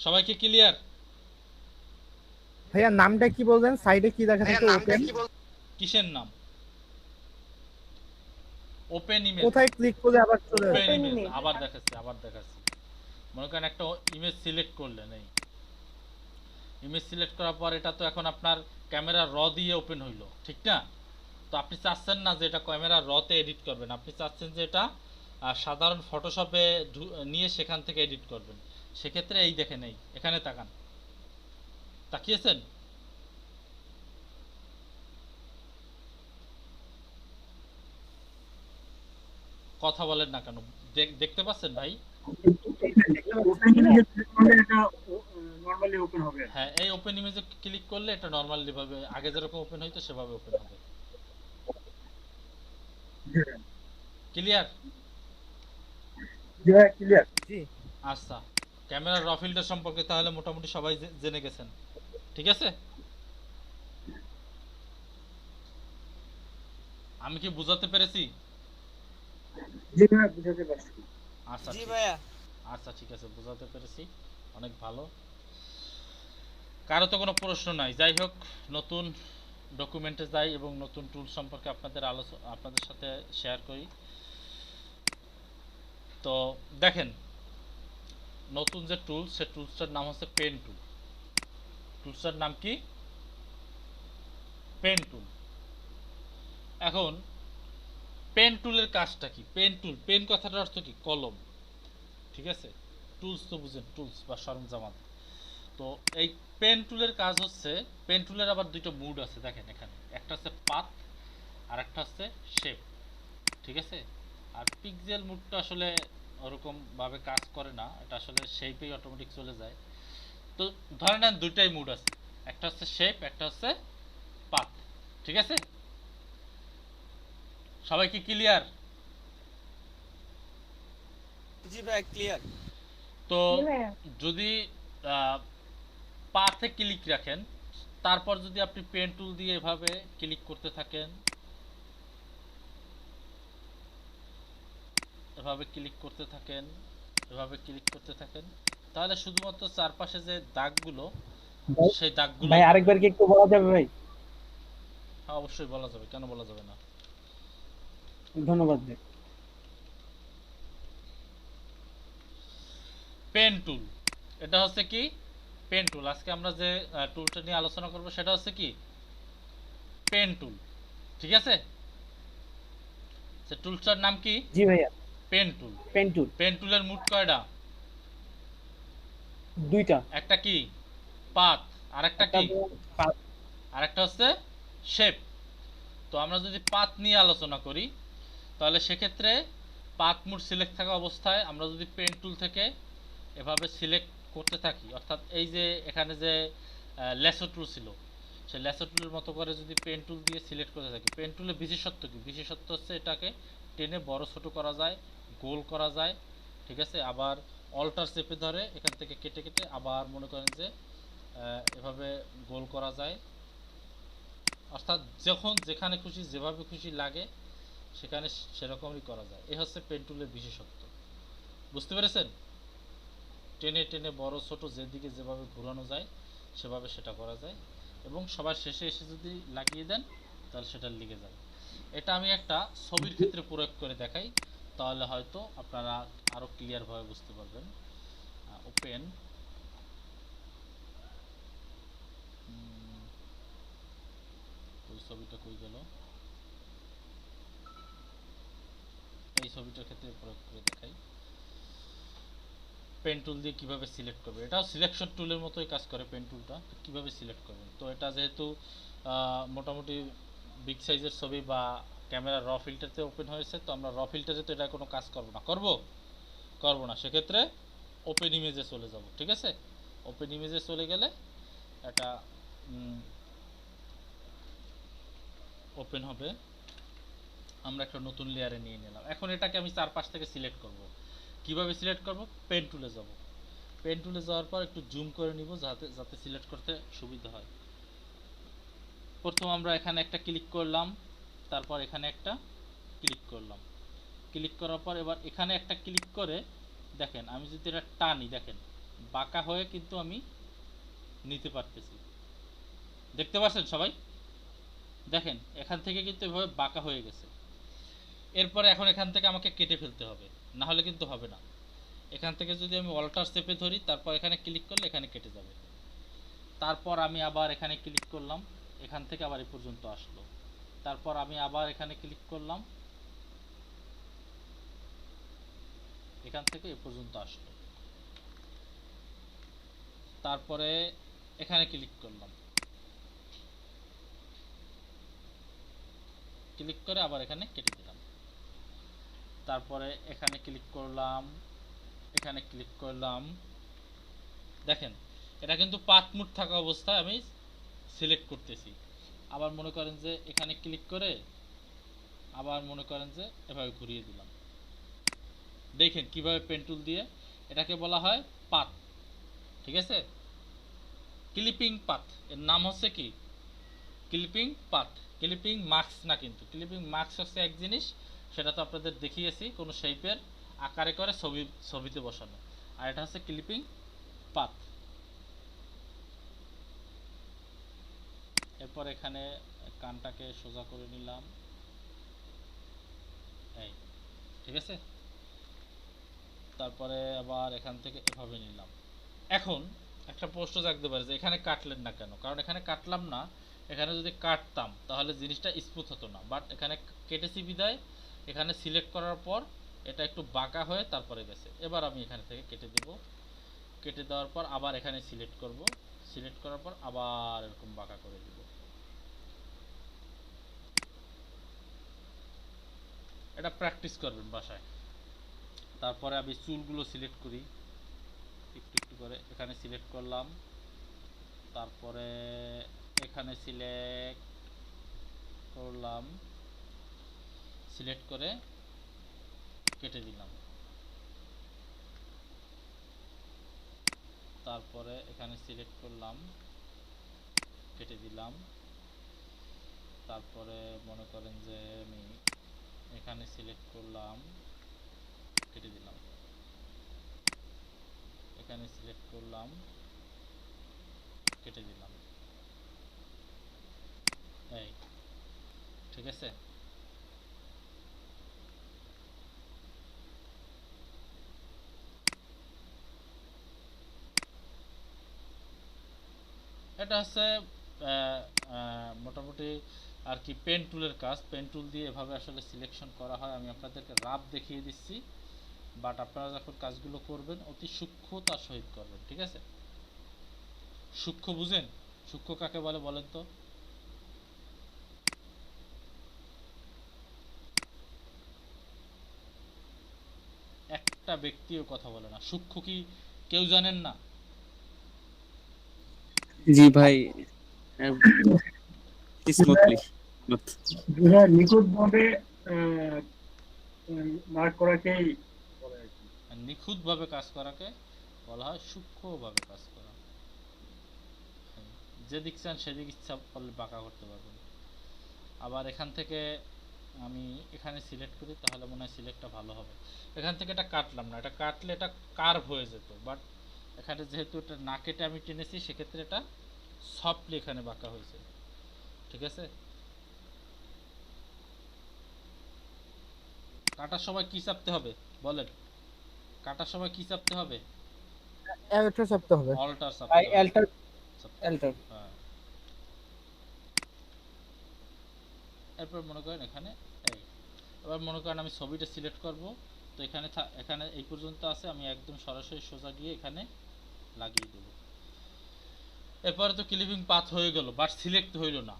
সবাইকে ক্লিয়ার? ভাইয়া নামটা কি বলবেন? সাইডে কি দেখা থাকে? ওপেন কিসের নাম? Open image. কোথায় ক্লিক করলে আবার চলে আসবে? ওপেন ইমেজ আবার দেখাচ্ছি। মনে করেন একটা ইমেজ সিলেক্ট করলেন, এই ইমেজ সিলেক্ট করার পর এটা তো এখন আপনার ক্যামেরা র দিয়ে ওপেন হইলো, ঠিক না? তো আপনি চাচ্ছেন না যে এটা ক্যামেরা রতে এডিট করবেন, আপনি চাচ্ছেন যে এটা সাধারণ ফটোশপে নিয়ে সেখান থেকে এডিট করবেন। সেক্ষেত্রে এই দেখেন, এই এখানে তাকান, তাকিয়েছেন? কথা বলেন না কেন? দেখতে পাচ্ছেন ভাই? ওপেন ইমেজে ক্লিক করলে এটা নরমালি ওপেন হবে। হ্যাঁ, এই ওপেন ইমেজে ক্লিক করলে এটা নরমালি ভাবে আগে যেরকম ওপেন হইতো সেভাবে ওপেন হবে। ক্লিয়ার? জি ভাই ক্লিয়ার। আচ্ছা, ক্যামেরার র ফিল্টার সম্পর্কে তাহলে মোটামুটি সবাই জেনে গেছেন, ঠিক আছে? আমি কি বুঝাতে পেরেছি? জি ভাই বুঝাতে পারছি। আচ্ছা জি ভাইয়া। আচ্ছা ঠিক আছে, বুঝাতে পেরেছি, অনেক ভালো। কারো তো কোনো প্রশ্ন নাই? যাই হোক, নতুন ডকুমেন্টে যাই এবং নতুন টুল সম্পর্কে আপনাদের সাথে শেয়ার করি। তো দেখেন, নতুন যে টুল, সে টুলসটার নাম হচ্ছে পেন টুল। টুলসটার নাম কি? Pen tool. এখন পেন টুলের কাজটা কি? পেন কথাটার অর্থ কি? কলম, ঠিক আছে? টুলস তো বুঝেন, টুলস বা সরঞ্জামাত। তো এই পেন টুলের কাজ হচ্ছে, পেন টুলের আবার দুইটা মুড আছে, দেখেন এখানে একটা হচ্ছে পাথ আর একটা হচ্ছে শেপ, ঠিক আছে? আর পিক্সেল মুডটা আসলে ওরকম ভাবে কাজ করে না, এটা আসলে শেপেই অটোমেটিক চলে যায়। তো ধরে নেন দুইটাই মুড আছে, একটা হচ্ছে শেপ, একটা হচ্ছে পাথ, ঠিক আছে? সবাই কি ক্লিয়ার? জি ভাই ক্লিয়ার। তো যদি পাথে ক্লিক রাখেন, তারপর যদি আপনি পেন টুল দিয়ে এভাবে ক্লিক করতে থাকেন, এভাবে ক্লিক করতে থাকেন, তাহলে শুধুমাত্র চারপাশে যে দাগগুলো, সেই দাগগুলো। ভাই আরেকবার কি একটু বলা যাবে ভাই? হ্যাঁ অবশ্যই বলা যাবে, কেন বলা যাবে না? ধন্যবাদ ভাই। পেন টুল, এটা হচ্ছে কি? Pen tool. আজকে আমরা যে টুলটা নিয়ে আলোচনা করব সেটা হচ্ছে কি? পেন টুল, ঠিক আছে? সে টুলটার নাম কি? জি ভাইয়া। Pen tool. পেন টুলের মুড কয়টা? দুইটা। একটা কি? পাথ, আর একটা কি? আর একটা হচ্ছে শেপ। তো আমরা যদি পাথ নিয়ে আলোচনা করি, তাহলে সেক্ষেত্রে পাথ মুড সিলেক্ট থাকা অবস্থায় আমরা যদি পেন টুল থেকে এভাবে সিলেক্ট করতে থাকি, অর্থাৎ এই যে এখানে যে ল্যাসো টুল ছিল, সেই ল্যাসো টুলের মতো করে যদি পেন টুল দিয়ে সিলেক্ট করতে থাকি, পেন টুলের বিশেষত্ব কি? বিশেষত্ব হচ্ছে এটাকে টেনে বড় ছোট করা যায়, গোল করা যায়, ঠিক আছে? আবার অল্টার চেপে ধরে এখান থেকে কেটে কেটে আবার মনে করেন যে এভাবে গোল করা যায়, অর্থাৎ যখন যেখানে খুশি যেভাবে খুশি লাগে সেখানে সেরকমই করা যায়। এই হচ্ছে পেন টুলের বিশেষত্ব, বুঝতে পেরেছেন? টেনে টেনে বড় ছোট যেদিকে যেভাবে ঘোরানো যায় সেভাবে সেটা করা যায়, এবং সবার শেষে এসে যদি লাগিয়ে দেন তাহলে সেটা লেগে যাবে। এটা আমি একটা ছবির ক্ষেত্রে প্রয়োগ করে দেখাই, তাহলে হয়তো আপনারা আরও ক্লিয়ারভাবে বুঝতে পারবেন। ওপেন, ওই ছবিটা কই গেল, এই ছবিটার ক্ষেত্রে প্রয়োগ করে দেখাই। পেন টুল দিয়ে কিভাবে সিলেক্ট করবে, এটাও সিলেকশন টুলের মতোই কাজ করে পেন টুলটা। কিভাবে সিলেক্ট করবেন, তো এটা যেহেতু মোটামুটি বিগ সাইজের ছবি বা ক্যামেরা র ফিল্টারতে ওপেন হয়েছে, তো আমরা র ফিল্টারে তো এটা কোনো কাজ করব না, করব না, সেক্ষেত্রে ওপেন ইমেজে চলে যাব। ঠিক আছে, ওপেন ইমেজে চলে গেলে এটা ওপেন হবে, আমরা একটা নতুন লেয়ারে নিয়ে নিলাম। এখন এটাকে আমি চারপাশ থেকে সিলেক্ট করব। কিভাবে সিলেক্ট করব, পেন টুলে যাব। পেন টুলে যাওয়ার পর একটু জুম করে নিব যাতে সিলেক্ট করতে সুবিধা হয়। প্রথম আমরা এখানে একটা ক্লিক করলাম, তারপর এখানে একটা ক্লিক করলাম, ক্লিক করার পর এবার এখানে একটা ক্লিক করে দেখেন আমি যদি এটা টানি, দেখেন বাঁকা হয়ে কিন্তু আমি নিতে পারতেছি, দেখতে পাচ্ছেন সবাই? দেখেন এখান থেকে কিন্তু এভাবে বাঁকা হয়ে গেছে। এরপরে এখন এখান থেকে আমাকে কেটে ফেলতে হবে, না হলে কিন্তু হবে না। এখান থেকে যদি আমি অল্টার চেপে ধরি, তারপর এখানে ক্লিক করলে এখানে কেটে যাবে। তারপর আমি আবার এখানে ক্লিক করলাম, এখান থেকে আবার এই পর্যন্ত আসলো। তারপর আমি আবার এখানে ক্লিক করলাম, এখান থেকে এই পর্যন্ত আসলো। তারপরে এখানে ক্লিক করলাম, ক্লিক করে আবার এখানে কেটে দিলাম। তারপরে এখানে ক্লিক করলাম, এখানে ক্লিক করলাম। দেখেন এটা কিন্তু পাথ মুড থাকা অবস্থায় আমি সিলেক্ট করতেছি। আবার মনে করেন যে এখানে ক্লিক করে আবার মনে করেন যে এভাবে ঘুরিয়ে দিলাম। দেখেন কিভাবে পেন টুল দিয়ে, এটাকে বলা হয় পাথ। ঠিক আছে, ক্লিপিং পাথ, এর নাম হচ্ছে কি ক্লিপিং পাথ। ক্লিপিং মার্কস না, কিন্তু ক্লিপিং মার্কস হচ্ছে এক জিনিস, সেটা তো আপনাদের দেখিয়েছি, কোনো শেপের আকারে করে ছবিতে বসানো, আর এটা হচ্ছে ক্লিপিং পাথ। এরপর এখানে কানটাকে সোজা করে নিলাম, এই ঠিক আছে। তারপরে আবার এখান থেকে এভাবে নিলাম। এখন একটা প্রশ্ন জাগতে পারে যে এখানে কাটলেন না কেন, কারণ এখানে কাটলাম না, এখানে যদি কাটতাম তাহলে জিনিসটা স্মুথ হতো না, বাট এখানে কেটেছি বিদায় এখানে সিলেক্ট করার পর এটা একটু বাঁকা হয়ে তারপরে গেছে। এবার আমি এখানে থেকে কেটে দেব, কেটে দেওয়ার পর আবার এখানে সিলেক্ট করব, সিলেক্ট করার পর আবার এরকম বাঁকা করে দেব। এটা প্র্যাকটিস করবেন বাসায়। তারপরে আমি চুলগুলো সিলেক্ট করি একটু একটু করে, এখানে সিলেক্ট করলাম, তারপরে এখানে সিলেক্ট করলাম, সিলেক্ট করে কেটে দিলাম। তারপরে এখানে সিলেক্ট করলাম, কেটে দিলাম। তারপরে মনে করেন যে আমি এখানে সিলেক্ট করলাম, কেটে দিলাম, এখানে সিলেক্ট করলাম, কেটে দিলাম। এই ঠিক আছে। এটা হচ্ছে মোটামুটি আর কি পেন টুলের কাজ। পেন টুল দিয়ে এভাবে আসলে সিলেকশন করা হয়। আমি আপনাদেরকে রাফ দেখিয়ে দিচ্ছি, বাট আপনারা যখন কাজগুলো করবেন অতি সূক্ষ্মতার সহিত করবেন। ঠিক আছে, সূক্ষ্ম বুঝেন? সূক্ষ্ম কাকে বলে বলেন তো? একটা ব্যক্তিও কথা বলে না, সূক্ষ্ম কি কেউ জানেন না? জি ভাই, স্মুথলি নিখুঁত ভাবে মার্ক করাকেই বলে আর কি। নিখুঁতভাবে কাজ করাকে বলা হয় সূক্ষ্মভাবে কাজ করা। যেদিক চান সেদিক ইচ্ছা করলে বাঁকা করতে পারবেন। আবার এখান থেকে আমি এখানে সিলেক্ট করি, তাহলে মনে হয় সিলেক্টটা ভালো হবে। এখান থেকে এটা কাটলাম না, এটা কাটলে এটা কার্ভ হয়ে যেত, বাট এখানে যেহেতু এটা না কেটে আমি টেনেছি, সেক্ষেত্রে এটা সফটলি এখানে বাঁকা হয়েছে। ঠিক আছে, কাটার সময় কি চাপতে হবে বলেন? কাটার সময় কি চাপতে হবে? একটা চাপতে হবে। অল্টার চাপতে ভাই হবে। এল্টার চাপতে হবে। এল্টার হ্যাঁ। এরপর মনে করেন এখানে এই, এবার মনে করেন আমি ছবিটা সিলেক্ট করব, তো এখানে এখানে এই পর্যন্ত আছে, আমি একদম সরাসরি সোজা গিয়ে এখানে লাগিয়ে দেব। এরপরে তো ক্লিপিং পাথ হয়ে গেল, বাট সিলেক্ট হইল না।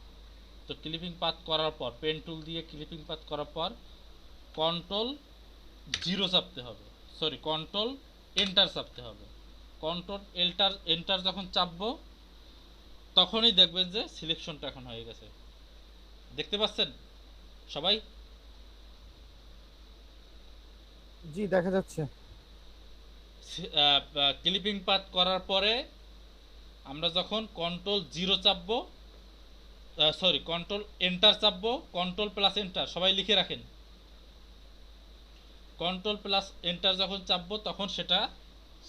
তো ক্লিপিং পাথ করার পর পেন টুল দিয়ে ক্লিপিং পাথ করার পর কন্ট্রোল 0 চাপতে হবে, সরি কন্ট্রোল এন্টার চাপতে হবে। কন্ট্রোল এন্টার যখন চাপবো তখনই দেখবেন যে সিলেকশনটা এখন হয়ে গেছে। দেখতে পাচ্ছেন সবাই? জি দেখা যাচ্ছে। ক্লিপিং পাথ করার পরে আমরা যখন কন্ট্রোল 0 চাপবো, সরি কন্ট্রোল এন্টার চাপবো, কন্ট্রোল প্লাস এন্টার সবাই লিখে রাখেন। কন্ট্রোল প্লাস এন্টার যখন চাপবো তখন সেটা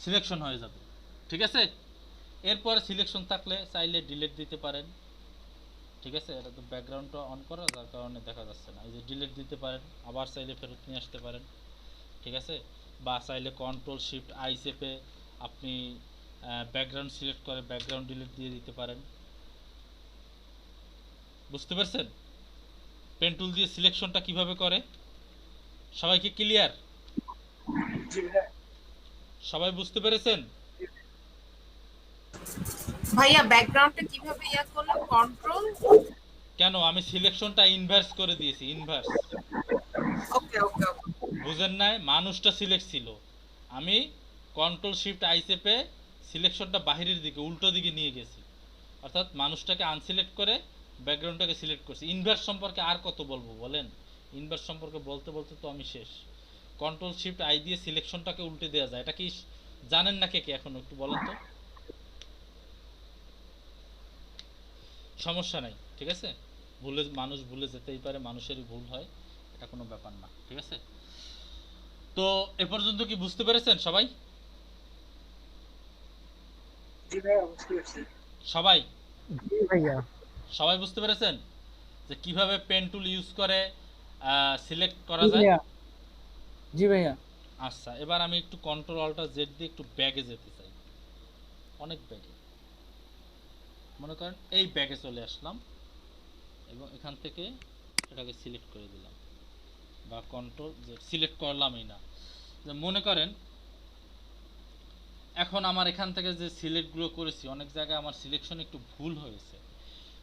সিলেকশন হয়ে যাবে। ঠিক আছে, এরপরে সিলেকশন থাকলে চাইলে ডিলিট দিতে পারেন। ঠিক আছে, এটা তো ব্যাকগ্রাউন্ডটা অন করা, যার কারণে দেখা যাচ্ছে না। এই যে ডিলিট দিতে পারেন, আবার চাইলে ফেরত নিয়ে আসতে পারেন। ঠিক আছে, বা চাইলে কন্ট্রোল শিফট আই চেপে আপনি ব্যাকগ্রাউন্ড সিলেক্ট করে ব্যাকগ্রাউন্ড ডিলিট দিয়ে দিতে পারেন। বুঝতে পারছেন পেন টুল দিয়ে সিলেকশনটা কিভাবে করে? সবাইকে ক্লিয়ার? জি ভাইয়া। সবাই বুঝতে পেরেছেন? ভাইয়া ব্যাকগ্রাউন্ডটা কিভাবে ইয়া করলাম? কন্ট্রোল, কেন আমি সিলেকশনটা ইনভার্স করে দিয়েছি, ইনভার্স। ওকে ওকে ওকে। বুঝেন নাই? মানুষটা সিলেক্ট ছিল, আমি কন্ট্রোল শিফট আই চেপে সিলেকশনটা বাহিরের দিকে উল্টো দিকে নিয়ে গেছি, অর্থাৎ মানুষটাকে আনসিলেক্ট করে ব্যাকগ্রাউন্ডটাকে সিলেক্ট করছি। ইনভার্স সম্পর্কে আর কত বলবো বলেন? ইনভার্স সম্পর্কে বলতে বলতে তো আমি শেষ। কন্ট্রোল শিফট আই দিয়ে সিলেকশনটাকে উল্টে দেওয়া যায়, এটা কি জানেন না কে কে? এখন একটু বলেন তো। সমস্যা নাই, ঠিক আছে, মানুষ ভুলে যেতেই পারে, মানুষেরই ভুল হয়, এটা কোনো ব্যাপার না। ঠিক আছে, তো এ পর্যন্ত কি বুঝতে পেরেছেন সবাই? জি ভাইয়া বুঝতে পারছি। সবাই জি ভাইয়া। সবাই বুঝতে পেরেছেন যে কিভাবে পেন টুল ইউজ করে সিলেক্ট করা জি যায়? ভাইয়া। জি ভাইয়া। আচ্ছা, এবার আমি একটু কন্ট্রোল অল্টার জেড দিয়ে একটু ব্যাগে যেতে চাই, অনেক ব্যাগে। মনে করেন এই ব্যাগে চলে আসলাম এবং এখান থেকে এটাকে সিলেক্ট করে দিলাম, বা কন্ট্রোল জেড সিলেক্ট করলামই না। যে মনে করেন এখন আমার এখান থেকে যে সিলেক্টগুলো করেছি, অনেক জায়গায় আমার সিলেকশন একটু ভুল হয়েছে,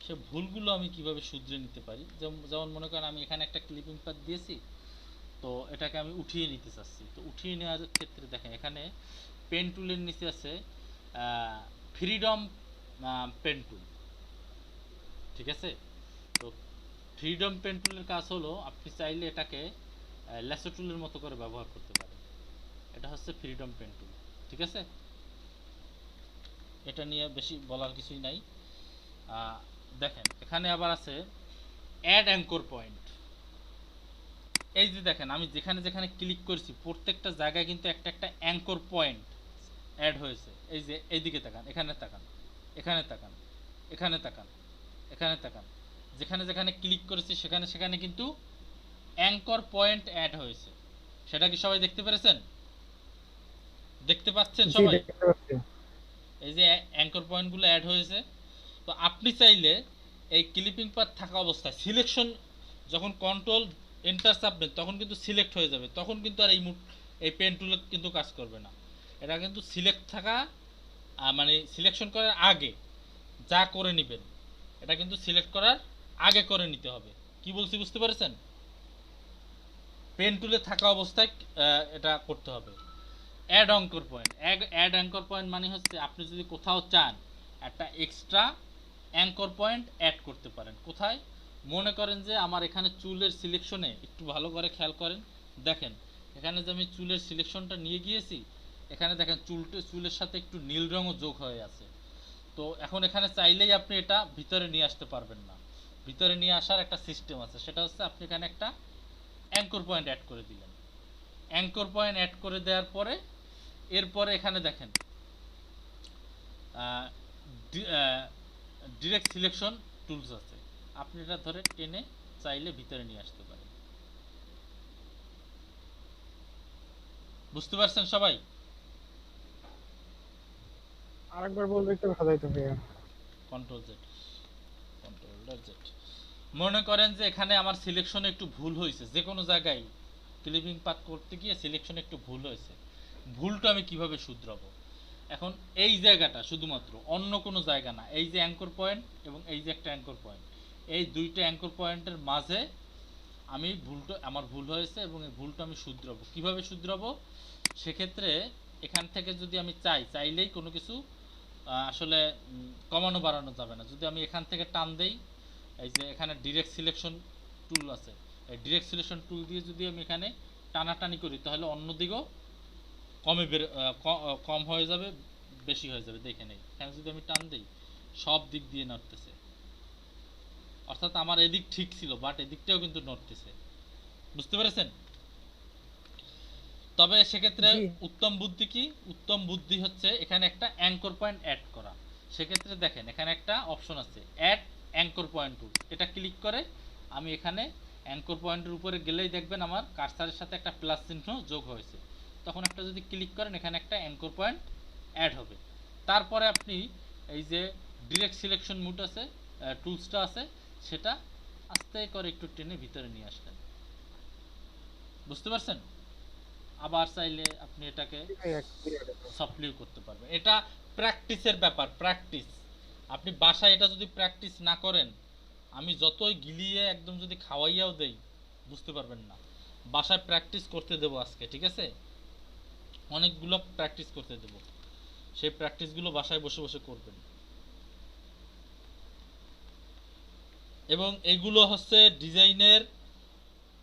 সে ভুলগুলো আমি কিভাবে শুধরে নিতে পারি? যেমন মনে করেন আমি এখানে একটা ক্লিপিং পাথ দিয়েছি, তো এটাকে আমি উঠিয়ে নিতে চাচ্ছি। তো উঠিয়ে নেওয়ার ক্ষেত্রে দেখেন এখানে পেন টুলের নিচে আছে ফ্রিডম পেন টুল। ঠিক আছে, তো ফ্রিডম পেন টুলের কাজ হলো আপনি চাইলে এটাকে ল্যাসো টুলের মতো করে ব্যবহার করতে পারেন। এটা হচ্ছে ফ্রিডম পেন টুল। ঠিক আছে, এটা নিয়ে বেশি বলার কিছুই নাই। দেখেন এখানে আবার আছে অ্যাড অ্যাঙ্কর পয়েন্ট। এই যে দেখেন আমি যেখানে যেখানে ক্লিক করছি প্রত্যেকটা জায়গায় কিন্তু একটা একটা অ্যাঙ্কর পয়েন্ট অ্যাড হয়েছে। এই যে এইদিকে তাকান, এখানে তাকান, এখানে তাকান, এখানে তাকান, এখানে তাকান, যেখানে যেখানে ক্লিক করেছি সেখানে সেখানে কিন্তু অ্যাঙ্কর পয়েন্ট অ্যাড হয়েছে। সেটা কি সবাই দেখতে পেরেছেন? দেখতে পাচ্ছেন জি সবাই? দেখতে পাচ্ছি। এই যে অ্যাঙ্কর পয়েন্টগুলো অ্যাড হয়েছে। তো আপনি চাইলে এই ক্লিপিং পাথ থাকা অবস্থায় সিলেকশন যখন কন্ট্রোল এন্টার চাপবেন তখন কিন্তু সিলেক্ট হয়ে যাবে, তখন কিন্তু আর এই পেন টুল কিন্তু কাজ করবে না। এটা কিন্তু সিলেক্ট থাকা মানে সিলেকশন করার আগে যা করে নেবেন এটা কিন্তু সিলেক্ট করার আগে করে নিতে হবে। কি বলছি বুঝতে পেরেছেন? পেন টুলে থাকা অবস্থায় এটা করতে হবে। Add anchor point, add anchor point মানে হচ্ছে আপনি যদি কোথাও চান একটা এক্সট্রা অ্যাঙ্কর পয়েন্ট অ্যাড করতে পারেন। কোথায়? মনে করেন যে আমার এখানে চুলের সিলেকশনে একটু ভালো করে খেয়াল করেন, দেখেন এখানে যে আমি চুলের সিলেকশনটা নিয়ে গিয়েছি, এখানে দেখেন চুলের সাথে একটু নীল রঙও যোগ হয়ে আছে। তো এখন এখানে চাইলেই আপনি এটা ভিতরে নিয়ে আসতে পারবেন না। ভিতরে নিয়ে আসার একটা সিস্টেম আছে, সেটা হচ্ছে আপনি এখানে একটা অ্যাঙ্কর পয়েন্ট অ্যাড করে দিলেন। অ্যাঙ্কর পয়েন্ট অ্যাড করে দেওয়ার পরে এরপরে এখানে দেখেন ডিরেক্ট সিলেকশন টুলস আছে, আপনি এটা ধরে টেনে চাইলে ভিতরে নিয়ে আসতে পারেন। বুঝতে পারছেন সবাই? আরেকবার বললে একটু ভালো হতো ভাইয়া। Control Z, control Z. মনে করেন যে এখানে আমার সিলেকশনে একটু ভুল হয়েছে, যে কোনো জায়গায় ক্লিপিং পাথ করতে গিয়ে সিলেকশনে একটু ভুল হয়েছে, ভুলটা আমি কিভাবে শুধরাবো? এখন এই জায়গাটা শুধুমাত্র, অন্য কোনো জায়গা না, এই যে অ্যাঙ্কর পয়েন্ট এবং এই যে একটা অ্যাঙ্কর পয়েন্ট, এই দুইটা অ্যাঙ্কর পয়েন্টের মাঝে আমি আমার ভুল হয়েছে এবং এই ভুলটা আমি শুধরাবো। কিভাবে শুধরাবো? সেক্ষেত্রে এখান থেকে যদি আমি চাইলেই কোনো কিছু আসলে কমানো বাড়ানো যাবে না। যদি আমি এখান থেকে টান দেই, এই যে এখানে ডিরেক্ট সিলেকশন টুল আছে, এই ডিরেক্ট সিলেকশন টুল দিয়ে যদি আমি এখানে টানাটানি করি, তাহলে অন্যদিকেও কম হয়ে যাবে, বেশি হয়ে যাবে। দেখে নেই, এখানে যদি আমি টান দিই সব দিক দিয়ে নড়তেছে, অর্থাৎ আমার এদিক ঠিক ছিল বাট এদিকটাও কিন্তু নড়তেছে। বুঝতে পেরেছেন? তবে সেক্ষেত্রে উত্তম বুদ্ধি কি? উত্তম বুদ্ধি হচ্ছে এখানে একটা অ্যাঙ্কর পয়েন্ট অ্যাড করা। সেক্ষেত্রে দেখেন এখানে একটা অপশন আছে, অ্যাড অ্যাঙ্কর পয়েন্ট টুল। এটা ক্লিক করে আমি এখানে অ্যাঙ্কর পয়েন্টের উপরে গেলেই দেখবেন আমার কার্সারের সাথে একটা প্লাস চিহ্ন যোগ হয়েছে। তখন একটা যদি ক্লিক করেন এখানে একটা অ্যাঙ্কর পয়েন্ট অ্যাড হবে। তারপরে আপনি এই যে ডিরেক্ট সিলেকশন মুড আছে, টুলসটা আছে, সেটা আস্তে করে একটু টেনে ভিতরে নিয়ে আসলেন। বুঝতে পারছেন? আবার চাইলে আপনি এটাকে সফটলিও করতে পারবেন। এটা প্র্যাকটিসের ব্যাপার, প্র্যাকটিস। আপনি বাসায় এটা যদি প্র্যাকটিস না করেন, আমি যতই গিলিয়ে একদম যদি খাওয়াইয়াও দেই, বুঝতে পারবেন না। বাসায় প্র্যাকটিস করতে দেবো আজকে, ঠিক আছে? অনেকগুলো প্র্যাকটিস করতে দেব, সেই প্র্যাকটিসগুলো বাসায় বসে বসে করবেন। এবং এগুলো হচ্ছে ডিজাইনের,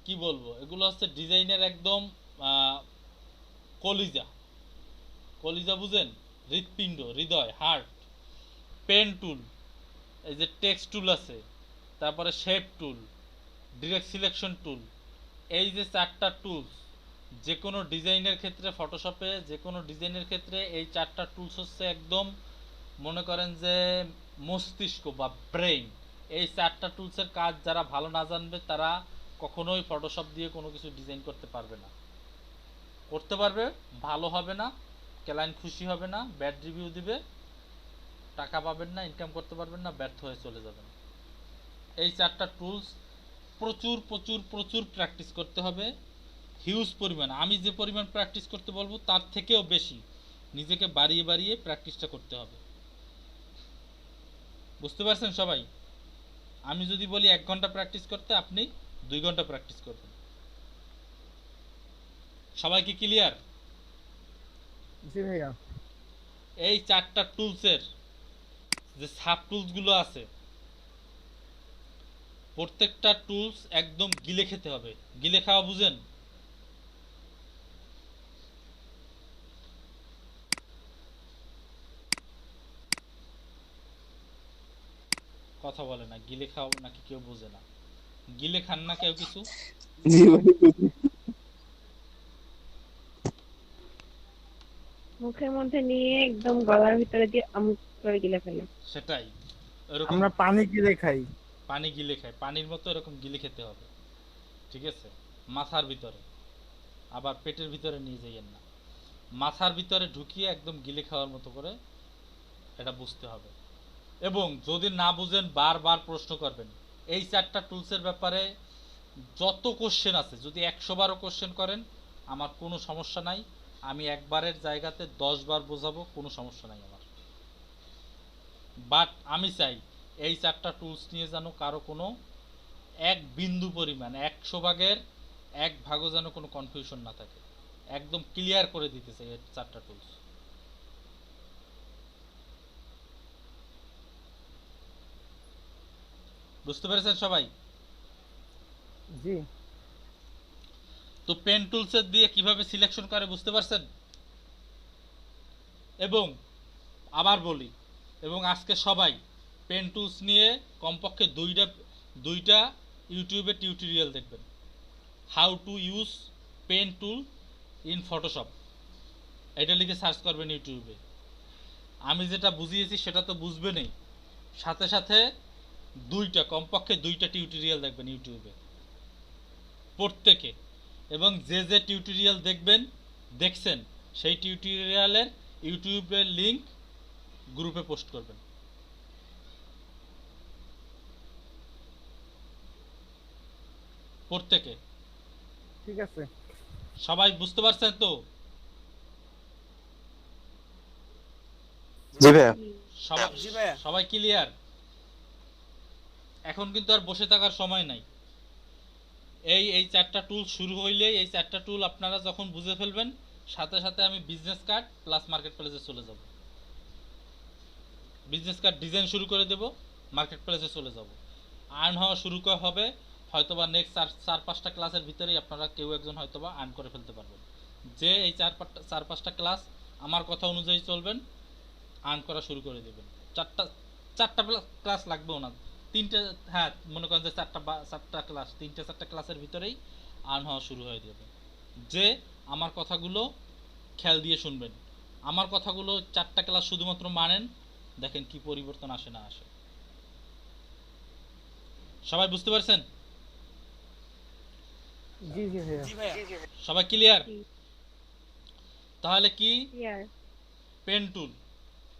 কি বলবো, এগুলো হচ্ছে ডিজাইনের একদম কলিজা। কলিজা বুঝেন? হৃৎপিণ্ড, হৃদয়, হার্ট। পেন টুল, এই যে টেক্সট টুল আছে, তারপরে শেপ টুল, ডিরেক্ট সিলেকশন টুল, এই যে 4টা টুলস যে কোনো ডিজাইনের ক্ষেত্রে, ফটোশপে যে কোনো ডিজাইনের ক্ষেত্রে এই 4টা টুলস হচ্ছে একদম, মনে করেন যে মস্তিষ্ক বা ব্রেইন। এই 4টা টুলসের কাজ যারা ভালো না জানবে তারা কখনোই ফটোশপ দিয়ে কোনো কিছু ডিজাইন করতে পারবে না। করতে পারবে, ভালো হবে না, ক্লায়েন্ট খুশি হবে না, ব্যাড রিভিউ দিবে, টাকা পাবেন না, ইনকাম করতে পারবেন না, ব্যর্থ হয়ে চলে যাবেন। এই 4টা টুলস প্রচুর প্রচুর প্রচুর প্র্যাকটিস করতে হবে, হিউজ পরিমাণ। আমি যে পরিমাণ প্র্যাকটিস করতে বলবো তার থেকেও বেশি নিজেকে বাড়িয়ে বাড়িয়ে প্র্যাকটিসটা করতে হবে। বুঝতে পারছেন সবাই? আমি যদি বলি 1 ঘন্টা প্র্যাকটিস করতে, আপনি 2 ঘন্টা প্র্যাকটিস করবেন। সবাই কি ক্লিয়ার? জি ভাইয়া। এই 4টা টুলসের যে সাব টুলসগুলো আছে, প্রত্যেকটা টুলস একদম গিলে খেতে হবে। গিলে খাওয়া বুঝেন? কথা বলে না, গিলে খাও নাকি কেউ বোঝে না? গিলে খান না কেউ কিছু? জি ভাই বুঝি। মুখের মধ্যে নিয়ে একদম গলার ভিতরে দিয়ে আমুক করে গিলে ফেলে। সেটাই, এরকম আমরা পানি গিলে খাই। পানি গিলে খাই, পানির মতো এরকম গিলে খেতে হবে, ঠিক আছে? মাথার ভিতরে, আবার পেটের ভিতরে নিয়ে যাইয়েন না, মাথার ভিতরে ঢুকিয়ে একদম গিলে খাওয়ার মতো করে এটা বুঝতে হবে। এবং যদি না বুঝেন বারবার প্রশ্ন করবেন। এই 4টা টুলসের ব্যাপারে যত কোশ্চেন আছে, যদি 100বারও কোশ্চেন করেন আমার কোনো সমস্যা নাই, আমি একবারের জায়গাতে 10 বার বোঝাবো, কোনো সমস্যা নাই আমার। বাট আমি চাই এই 4টা টুলস নিয়ে যেন কারো কোনো এক বিন্দু পরিমাণ, 100 ভাগের 1 ভাগও যেন কোনো কনফিউশন না থাকে। একদম ক্লিয়ার করে দিতে চাই এই 4টা টুলস। বুঝতে পেরেছেন সবাই? জি। তো পেন টুলসের দিয়ে কিভাবে সিলেকশন করে বুঝতে পারছেন? এবং আবার বলি, এবং আজকে সবাই পেন টুলস নিয়ে কমপক্ষে দুইটা ইউটিউবে টিউটোরিয়াল দেখবেন। How to use pen tool in Photoshop, এটা লিখে সার্চ করবেন ইউটিউবে। আমি যেটা বুঝিয়েছি সেটা তো বুঝবেনই, সাথে সাথে কমপক্ষে দুইটা টিউটোরিয়াল দেখবেন ইউটিউবে প্রত্যেকে। এবং যে টিউটোরিয়াল দেখছেন সেই টিউটোরিয়ালের ইউটিউবের লিংক গ্রুপে পোস্ট করবেন। প্রত্যেকে। ঠিক আছে। সবাই বুঝতে পারছেন তো? জি ভাইয়া। জি ভাইয়া। সবাই ক্লিয়ার? এখন কিন্তু আর বসে থাকার সময় নাই। এই চারটা টুল শুরু হইলেই, এই চারটা টুল আপনারা যখন বুঝে ফেলবেন, সাথে সাথে আমি বিজনেস কার্ড প্লাস মার্কেট প্লেসে চলে যাব। বিজনেস কার্ড ডিজাইন শুরু করে দেব, মার্কেট প্লেসে চলে যাব। আর্ন হওয়া শুরু হবে হয়তোবা নেক্সট 4-5টা ক্লাসের ভিতরেই আপনারা কেউ একজন হয়তোবা আর্ন করে ফেলতে পারবেন। যে এই 4-5টা ক্লাস আমার কথা অনুযায়ী চলবেন, আর্ন করা শুরু করে দেবেন। চারটা ক্লাস লাগবেও না, 3টে, হ্যাঁ মনে করেন যে 4টা ক্লাস, 3-4টা ক্লাসের ভিতরেই আর্ন হওয়া শুরু হয়ে যাবে। যে আমার কথাগুলো খেয়াল দিয়ে শুনবেন, আমার কথাগুলো 4টা ক্লাস শুধুমাত্র মানেন, দেখেন কি পরিবর্তন আসে না আসে। সবাই বুঝতে পারছেন? জি জি ভাইয়া। জি ভাইয়া। সবাই ক্লিয়ার? জি। তাহলে কি ক্লিয়ার।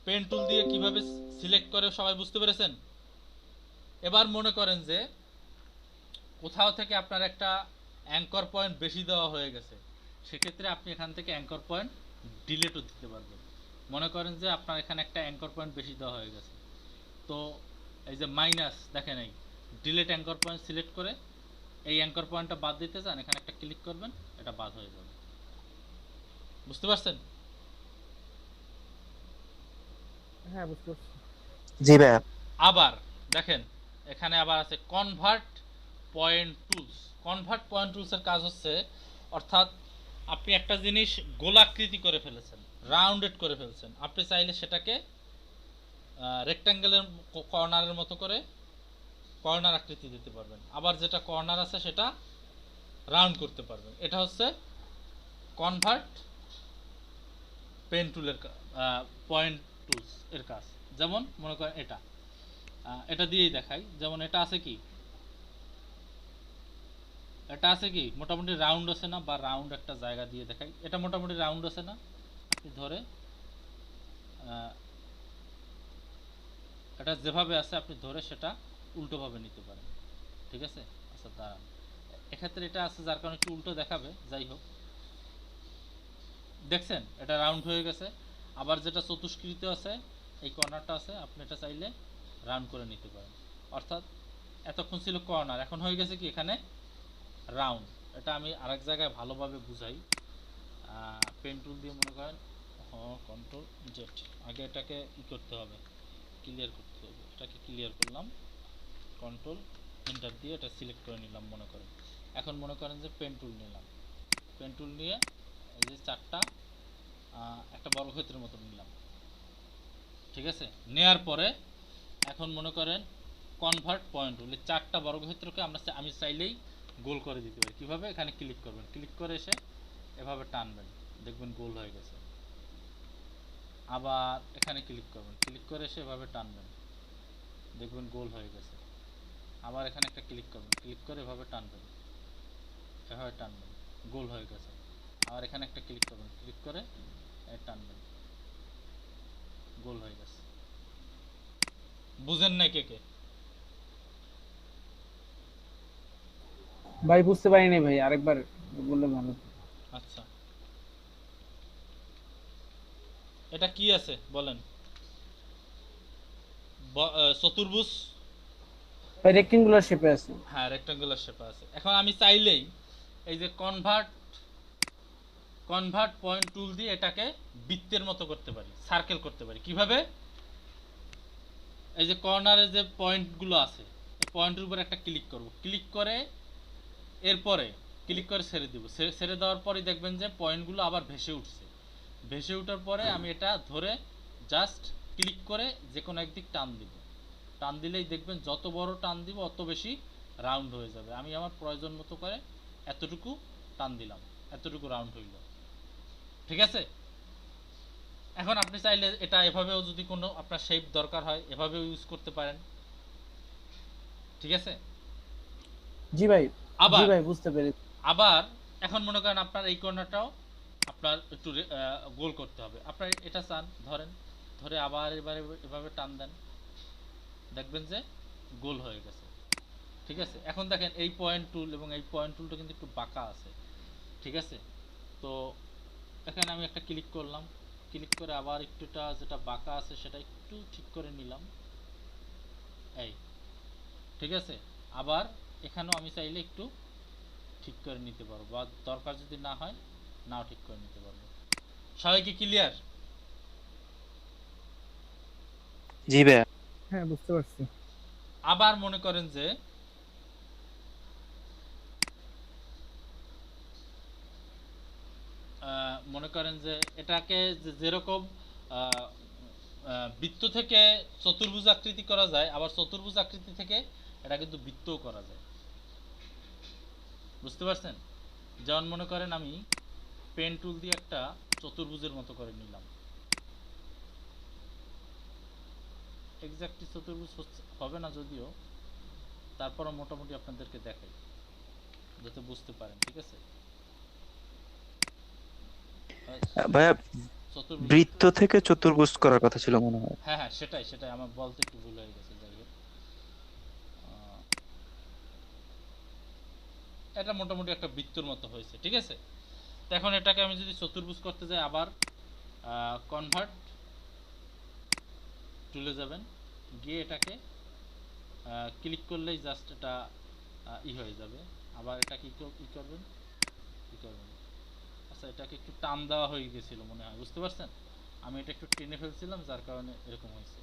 পেন টুল দিয়ে কিভাবে সিলেক্ট করে সবাই বুঝতে পেরেছেন? এবার মনে করেন যে কোথাও থেকে আপনার একটা অ্যাঙ্কর পয়েন্ট বেশি দেওয়া হয়ে গেছে, সেক্ষেত্রে আপনি এখান থেকে অ্যাঙ্কর পয়েন্ট ডিলিটও দিতে পারবেন। মনে করেন যে আপনার এখানে একটা অ্যাঙ্কর পয়েন্ট বেশি দেওয়া হয়ে গেছে, তো এই যে মাইনাস দেখেন, এই ডিলিট অ্যাঙ্কর পয়েন্ট সিলেক্ট করে এই অ্যাঙ্কর পয়েন্টটা বাদ দিতে চান, এখানে একটা ক্লিক করবেন, এটা বাদ হয়ে যাবে। বুঝতে পারছেন? হ্যাঁ বুঝতে পারছি। জি ভাইয়া। আবার দেখেন এখানে আবার আছে convert point tools. Convert point টুলসের কাজ হচ্ছে, অর্থাৎ আপনি একটা জিনিস গোলাকৃতি করে ফেলেছেন, রাউন্ডেড করে ফেলছেন, আপনি চাইলে সেটাকে রেক্ট্যাঙ্গেলের কর্নারের মতো করে কর্নার আকৃতি দিতে পারবেন। আবার যেটা কর্নার আছে সেটা রাউন্ড করতে পারবেন। এটা হচ্ছে কনভার্ট পেন টুলের পয়েন্ট টুলস এর কাজ। যেমন মনে করেন এটা দিয়েই দেখাই, যেমন এটা আছে কি মোটামুটি রাউন্ড আছে না, বা রাউন্ড একটা জায়গা দিয়ে দেখাই, এটা মোটামুটি রাউন্ড আছে না, আপনি ধরে এটা যেভাবে আছে আপনি ধরে সেটা উল্টোভাবে নিতে পারেন। ঠিক আছে? আচ্ছা দাঁড়ান, এক্ষেত্রে এটা আছে যার কারণে একটু উল্টো দেখাবে, যাই হোক। দেখছেন এটা রাউন্ড হয়ে গেছে। আবার যেটা চতুষ্কৃত আছে, এই কর্নারটা আছে, আপনি এটা চাইলে রাউন্ড করে নিতে পারেন। অর্থাৎ এতক্ষণ ছিল কর্নার, এখন হয়ে গেছে কি এখানে রাউন্ড। এটা আমি আরেক জায়গায় ভালোভাবে বুঝাই। পেন টুল দিয়ে মনে করেন কন্ট্রোল জেড, আগে এটাকে করতে হবে, ক্লিয়ার করতে হবে। এটাকে ক্লিয়ার করলাম, কন্ট্রোল এন্টার দিয়ে এটা সিলেক্ট করে নিলাম মনে করেন। এখন মনে করেন যে পেন টুল নিলাম, পেন টুল নিয়ে এই যে চারটা একটা বর্গক্ষেত্রের মতো নিলাম। ঠিক আছে? নেয়ার পরে এখন মনে করেন কনভার্ট পয়েন্ট টুল, এই চারটা বর্গক্ষেত্রকে আমি চাইলেই গোল করে দিতে পারি। কিভাবে? এখানে ক্লিক করবেন, ক্লিক করে এসে এভাবে টানবেন, দেখবেন গোল হয়ে গেছে। আবার এখানে ক্লিক করবেন, ক্লিক করে এসে এভাবে টানবেন, দেখবেন গোল হয়ে গেছে। আবার এখানে একটা ক্লিক করবেন, ক্লিক করে এভাবে টানবেন, এভাবে টানবেন, গোল হয়ে গেছে। আবার এখানে একটা ক্লিক করবেন, ক্লিক করে টানবেন, গোল হয়ে গেছে। বুঝেন নাই কে কে? ভাই বুঝতে পারিনি ভাই, আরেকবার বললে ভালো। আচ্ছা, এটা কি আছে বলেন? চতুর্ভুজ, ভাই রেক্টেঙ্গুলার শেপে আছে। হ্যাঁ রেক্ট্যাঙ্গুলার শেপে আছে। এখন আমি চাইলেই এই যে কনভার্ট পয়েন্ট টুল দিয়ে এটাকে বৃত্তের মতো করতে পারি, সার্কেল করতে পারি। কিভাবে? এই যে কর্নারে যে পয়েন্টগুলো আছে, এই পয়েন্টের উপর একটা ক্লিক করব, ক্লিক করে এরপরে ক্লিক করে ছেড়ে দিব, ছেড়ে দেওয়ার পরেই দেখবেন যে পয়েন্টগুলো আবার ভেসে উঠছে। ভেসে ওঠার পরে আমি এটা ধরে জাস্ট ক্লিক করে যে কোনো একদিক টান দিব। টান দিলেই দেখবেন যত বড় টান দিব অত বেশি রাউন্ড হয়ে যাবে। আমি আমার প্রয়োজন মতো করে এতটুকু টান দিলাম, এতটুকু রাউন্ড হইল। ঠিক আছে? এখন আপনি চাইলে এটা এভাবেও যদি কোনো আপনার শেপ দরকার হয় এভাবেও ইউজ করতে পারেন। ঠিক আছে? জি ভাই, আবার জি ভাই বুঝতে পেরেছি। আবার এখন মনে করেন আপনার এই কর্নারটাও আপনার একটু গোল করতে হবে। আপনার এটা চান, ধরেন, ধরে আবার এবারে এভাবে টান দেন, দেখবেন যে গোল হয়ে গেছে। ঠিক আছে? এখন দেখেন এই পয়েন্ট টুল এবং এই পয়েন্ট টুলটা কিন্তু একটু বাঁকা আছে। ঠিক আছে? তো এখানে আমি একটা ক্লিক করলাম, ক্লিক করে আবার একটুটা যেটা বাঁকা আছে সেটা একটু ঠিক করে নিলাম, এই। ঠিক আছে? আবার এখানেও আমি চাইলে একটু ঠিক করে নিতে পারবো, বা দরকার যদি না হয় নাও ঠিক করে নিতে পারবো। সবাই কি ক্লিয়ার? জি ভাইয়া। হ্যাঁ বুঝতে পারছি। আবার মনে করেন যে এটাকে যেরকম বৃত্ত থেকে চতুর্ভুজ আকৃতি করা যায়, আবার চতুর্ভুজ আকৃতি থেকে এটা কিন্তু বৃত্তও করা যায়। বুঝতে পারছেন? যেমন মনে করেন আমি পেন টুল দিয়ে একটা চতুর্ভুজের মতো করে নিলাম। এক্স্যাক্টলি চতুর্ভুজ হবে না যদিও, তারপরও মোটামুটি আপনাদেরকে দেখাই যাতে বুঝতে পারেন। ঠিক আছে? ভাইয়া চতুর্ভুজ, বৃত্ত থেকে চতুর্ভুজ করার কথা ছিল মনে হয়। হ্যাঁ হ্যাঁ সেটাই সেটাই আমার বলতে একটু ভুল হয়ে গেছে। যাই হোক, এটা মোটামুটি একটা বৃত্তর মতো হয়েছে। ঠিক আছে? তো এখন এটাকে আমি যদি চতুর্ভুজ করতে যাই, আবার কনভার্ট টুলে যাবেন, গিয়ে এটাকে ক্লিক করলেই জাস্ট এটা হয়ে যাবে। আবার এটা কি করবেন, আচ্ছা এটাকে একটু টান দেওয়া হয়ে গেছিল মনে হয়, বুঝতে পারছেন? আমি এটা একটু টেনে ফেলছিলাম যার কারণে এরকম হয়েছে।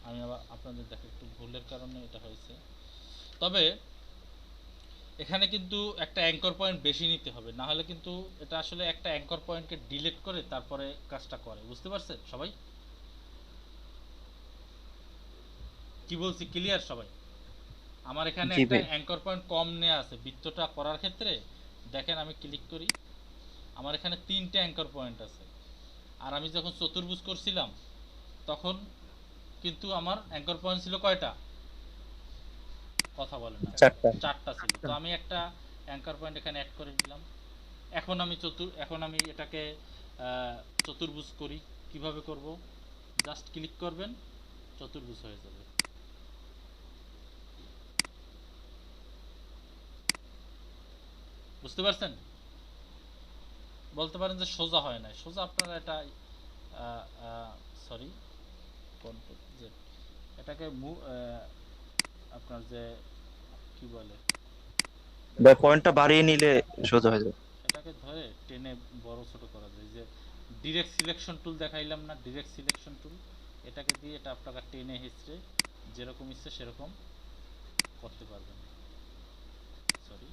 আমি আবার আপনাদের দেখে একটু ভুলের কারণে এটা হয়েছে। তবে এখানে কিন্তু একটা অ্যাঙ্কর পয়েন্ট বেশি নিতে হবে, না হলে কিন্তু এটা আসলে একটা অ্যাঙ্কর পয়েন্টকে ডিলিট করে তারপরে কাজটা করে। বুঝতে পারছেন সবাই? কি বলছি ক্লিয়ার সবাই? আমার এখানে একটা অ্যাঙ্কর পয়েন্ট কম নেওয়া আছে বৃত্তটা করার ক্ষেত্রে। দেখেন আমি ক্লিক করি, আমার এখানে 3টে অ্যাঙ্কর পয়েন্ট আছে। আর আমি যখন চতুর্ভুজ করছিলাম তখন কিন্তু আমার অ্যাঙ্কর পয়েন্ট ছিল কয়টা? কথা বলে না, 4টা ছিল। তো আমি একটা অ্যাঙ্কর পয়েন্ট এখানে অ্যাড করে দিলাম। এখন আমি এটাকে চতুর্ভুজ করি। কিভাবে করব? জাস্ট ক্লিক করবেন, চতুর্ভুজ হয়ে যাবে। বুঝতে পারছেন? বলতে পারেন যে সোজা হয় না, সোজা আপনারা এটা সরি কন্ট্রোল জেড, এটাকে আপনার যে কি বলে, ভাই পয়েন্টটা বাড়িয়ে নিলে সোজা হয়ে যাবে। এটাকে ধরে টেনে বড় ছোট করা যায়। যে ডিরেক্ট সিলেকশন টুল দেখাইলাম না, ডিরেক্ট সিলেকশন টুল, এটাকে দিয়ে এটা আপনারা টেনে হিচড়ে যেরকম ইচ্ছে সেরকম করতে পারবেন। সরি,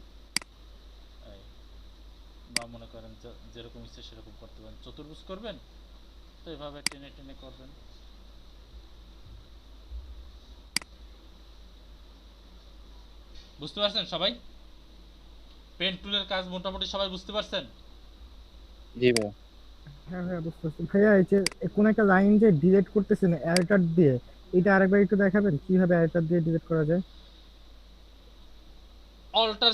বা মনে করেন যেরকম ইচ্ছে সেরকম করতে পারেন। চতুর্ভুজ করবেন তো এভাবে টেনে টেনে করবেন। বুঝতে পারছেন সবাই? পেন টুলের কাজ মোটামুটি সবাই বুঝতে পারছেন? জি ভাইয়া। হ্যাঁ হ্যাঁ বুঝতে পারছি ভাইয়া। এই যে কোন একটা লাইন যে ডিলিট করতেছেন অ্যাল্টার দিয়ে, এটা আরেকবার একটু দেখাবেন কিভাবে অ্যাল্টার দিয়ে ডিলিট করা যায়? অল্টার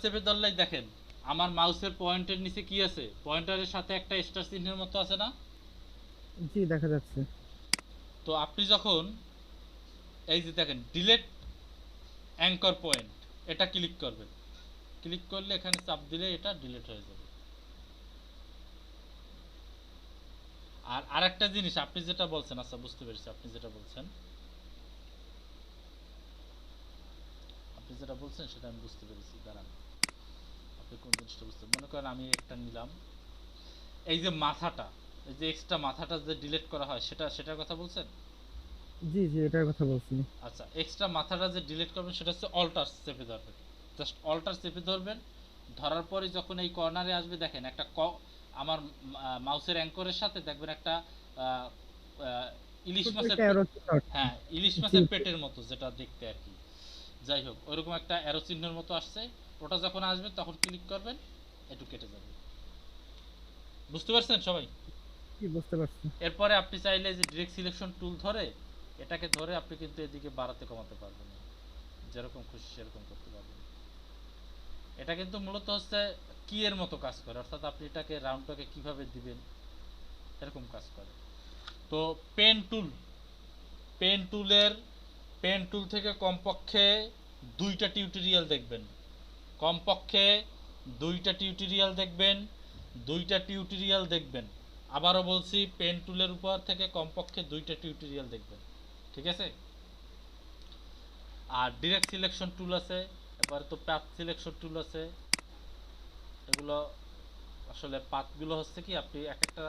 চেপে ধরলেই দেখেন আমার মাউসের পয়েন্টের নিচে কি আছে, পয়েন্টারের সাথে একটা স্টার চিহ্নের মতো আছে না? জি দেখা যাচ্ছে। তো আপনি যখন এই যে দেখেন ডিলিট অ্যাঙ্কর পয়েন্ট, এটা ক্লিক করবেন। ক্লিক করলে এখানে চাপ দিলে এটা ডিলিট হয়ে যাবে। আর আরেকটা জিনিস আপনি যেটা বলছেন, আচ্ছা বুঝতে পেরেছি আপনি যেটা বলছেন সেটা আমি বুঝতে পেরেছি। দাঁড়ান, আপনি কোন জিনিসটা বুঝতে, মনে করেন আমি একটা নিলাম, এই যে মাথাটা, এই যে এক্সট্রা মাথাটা যে ডিলিট করা হয় সেটার কথা বলছেন? জি জি, এটার কথা বলছি। আচ্ছা, এক্সট্রা মাথাটা যে ডিলিট করবেন সেটা হচ্ছে অল্টার চেপে ধরবেন, জাস্ট অল্টার চেপে ধরবেন। ধরার পরে যখন এই কর্নারে আসবে দেখেন একটা আমার মাউসের অ্যাঙ্করের সাথে দেখবেন একটা আহ, আহ, ইলিশ ছোট মাছের একটা অ্যারো চিহ্ন আছে। হ্যাঁ, ইলিশ জি মাছের জি। পেটের মতো যেটা দেখতে আর কি। যাই হোক, ওইরকম একটা অ্যারো চিহ্নের মতো আসছে, ওটা যখন আসবে তখন ক্লিক করবেন, একটু কেটে যাবে। বুঝতে পারছেন সবাই? জি, বুঝতে পারছি। এরপরে আপনি চাইলে যে ডিরেক্ট সিলেকশন টুল ধরে এটাকে ধরে আপনি কিন্তু এদিকে বাড়াতে কমাতে পারবেন, যেরকম খুশি সেরকম করতে পারবেন। এটা কিন্তু মূলত হচ্ছে কি এর মতো কাজ করে, অর্থাৎ আপনি এটাকে রাউন্ডটাকে কিভাবে দিবেন এরকম কাজ করে। তো পেন টুল, পেন টুলের পেন টুল থেকে কমপক্ষে 2টা টিউটোরিয়াল দেখবেন, কমপক্ষে 2টা টিউটোরিয়াল দেখবেন, 2টা টিউটোরিয়াল দেখবেন। আবারও বলছি, পেন টুলের উপর থেকে কমপক্ষে 2টা টিউটোরিয়াল দেখবেন, ঠিক আছে? আর ডিরেক্ট সিলেকশন টুল আছে, এবারে তো পাথ সিলেকশন টুল আছে। এগুলো আসলে পাথগুলো হচ্ছে কি, আপনি এক একটা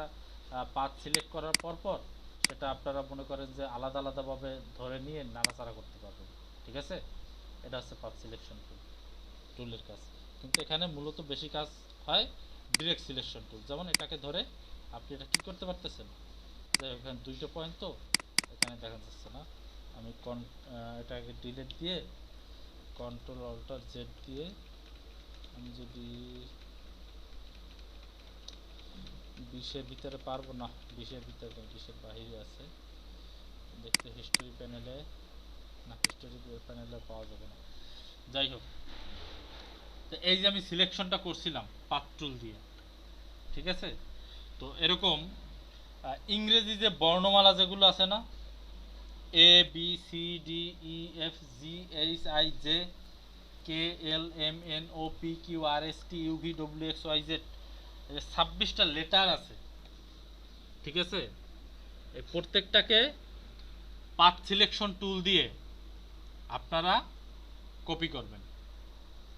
পাথ সিলেক্ট করার পর পর সেটা আপনারা মনে করেন যে আলাদা আলাদাভাবে ধরে নিয়ে নাড়াচাড়া করতে পারবেন, ঠিক আছে? এটা হচ্ছে পাথ সিলেকশন টুলের কাজ। কিন্তু এখানে মূলত বেশি কাজ হয় ডিরেক্ট সিলেকশন টুল। যেমন এটাকে ধরে আপনি এটা কি করতে পারতেছেন, যে এখানে 2টা পয়েন্ট তো এখানে দেখা যাচ্ছে না, আমি এটাকে ডিলিট দিয়ে কন্ট্রোল অল্টার জেড দিয়ে আমি যদি 20-এর ভিতরে পারবো না, 20-এর ভিতরে 20-এর বাইরে আছে, দেখতে হিস্টোরি প্যানেলে না, হিস্টোরি প্যানেলে পাওয়া যাবে না। যাই হোক, তো এই যে আমি সিলেকশনটা করছিলাম পাথ টুল দিয়ে, ঠিক আছে? তো এরকম ইংরেজি যে বর্ণমালা যেগুলো আছে না, A B C D E F G H I J K L M N O P Q R S T U V W X Y Z, 26টা লেটার আছে, ঠিক আছে? এই প্রত্যেকটাকে পাথ সিলেকশন টুল দিয়ে আপনারা কপি করবেন।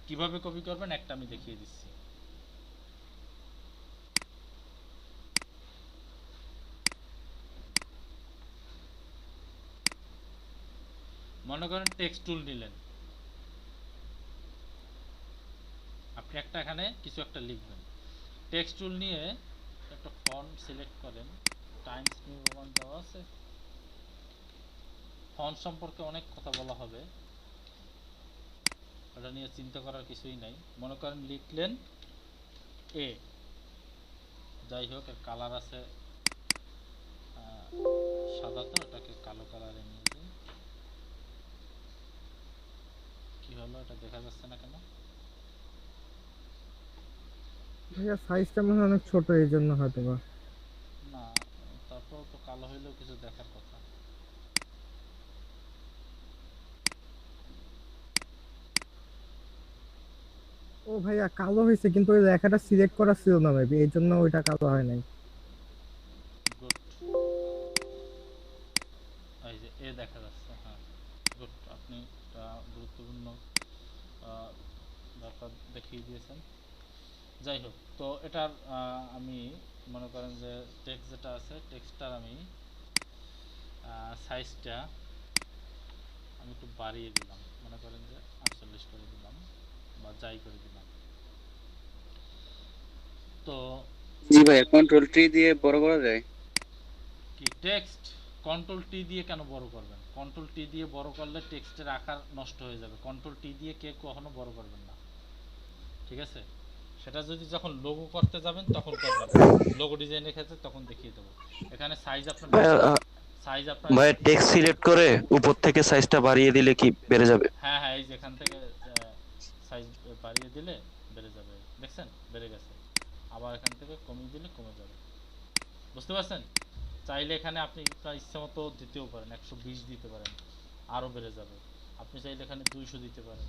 কিভাবে copy করবেন একটা আমি দেখিয়ে দিচ্ছি। মনে করেন টেক্সট টুল নিলেন, আপনি একটা এখানে কিছু একটা লিখবেন, টেক্সট টুল নিয়ে একটা ফন্ট সিলেক্ট করেন, টাইমস নিউ রোমান দেওয়া আছে। ফন্ট সম্পর্কে অনেক কথা বলা হবে, ওটা নিয়ে চিন্তা করার কিছুই নাই। মনে করেন লিখলেন এ, যাই হোক এর কালার আছে সাদা, তো এটাকে কালো কালারে নিয়ে যাই। কি হলো, এটা দেখা যাচ্ছে না কেন? ভাইয়া সাইজটা মনে হয় অনেক ছোট, এই জন্য হয়তো বা। না, তারপর তো কালো হইলেও কিছু দেখার কথা। ও ভাইয়া, কালো হয়েছে কিন্তু ওই লেখাটা সিলেক্ট করা ছিল না মেবি, এই জন্য ওইটা কালো হয় নাই। গুড, এই যে এ দেখা যাচ্ছে, হ্যাঁ গুড, আপনি একটা গুরুত্বপূর্ণ ব্যাপার দেখিয়ে দিয়েছেন। যাই হোক, তো এটার আমি মনে করেন যে টেক্সট যেটা আছে, টেক্সটটার আমি সাইজটা আমি একটু বাড়িয়ে দিলাম, মনে করেন যে 48 করে দিলাম বা যাই করে দিলাম। তো জি ভাই, কন্ট্রোল টি দিয়ে বড় করা যায়? কি টেক্সট কন্ট্রোল টি দিয়ে কেন বড় করবেন? কন্ট্রোল টি দিয়ে বড় করলে টেক্সটের আকার নষ্ট হয়ে যাবে। কন্ট্রোল টি দিয়ে কে কখনো বড় করবেন না, ঠিক আছে? সেটা যদি যখন লোগো করতে যাবেন তখন করবেন, লোগো ডিজাইনের ক্ষেত্রে তখন দেখিয়ে দেবো। এখানে সাইজ আপনার আপনার ভাই টেক্সট সিলেক্ট করে উপর থেকে সাইজটা বাড়িয়ে দিলে কি বেড়ে যাবে? হ্যাঁ হ্যাঁ, এই যে এখান থেকে সাইজ বাড়িয়ে দিলে বেড়ে যাবে, দেখছেন বেড়ে গেছে। আবার এখান থেকে কমিয়ে দিলে কমে যাবে, বুঝতে পারছেন? চাইলে এখানে আপনি আপনার ইচ্ছা মতো দিতেও পারেন, 120 দিতে পারেন, আরও বেড়ে যাবে। আপনি চাইলে এখানে 200 দিতে পারেন,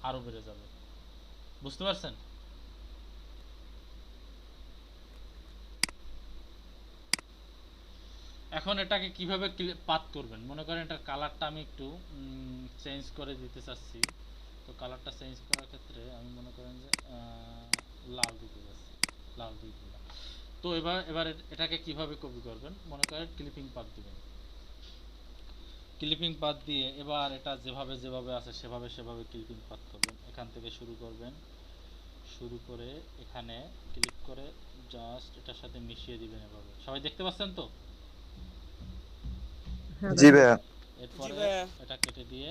আরও বেড়ে যাবে, বুঝতে পারছেন? এখন এটাকে কিভাবে পাত করবেন? মনে করেন এটার কালারটা আমি একটু চেঞ্জ করে দিতে চাচ্ছি। তো কালারটা চেঞ্জ করার ক্ষেত্রে আমি মনে করেন যে লাল দিতে চাচ্ছি, লাল দিয়ে দিলাম। তো এবার এটাকে কিভাবে কপি করবেন? মনে করেন ক্লিপিং পাত দিবেন, ক্লিপিং পাথ দিয়ে এবার এটা যেভাবে যেভাবে আছে সেভাবে সেভাবে ক্লিপিং পাথ করবেন। এখান থেকে শুরু করবেন, শুরু করে এখানে ক্লিক করে জাস্ট এটার সাথে মিশিয়ে দিবেন এভাবে। সবাই দেখতে পাচ্ছেন তো? হ্যাঁ জি দেখা ভাইয়া। এরপরে ভাইয়া। এটা কেটে দিয়ে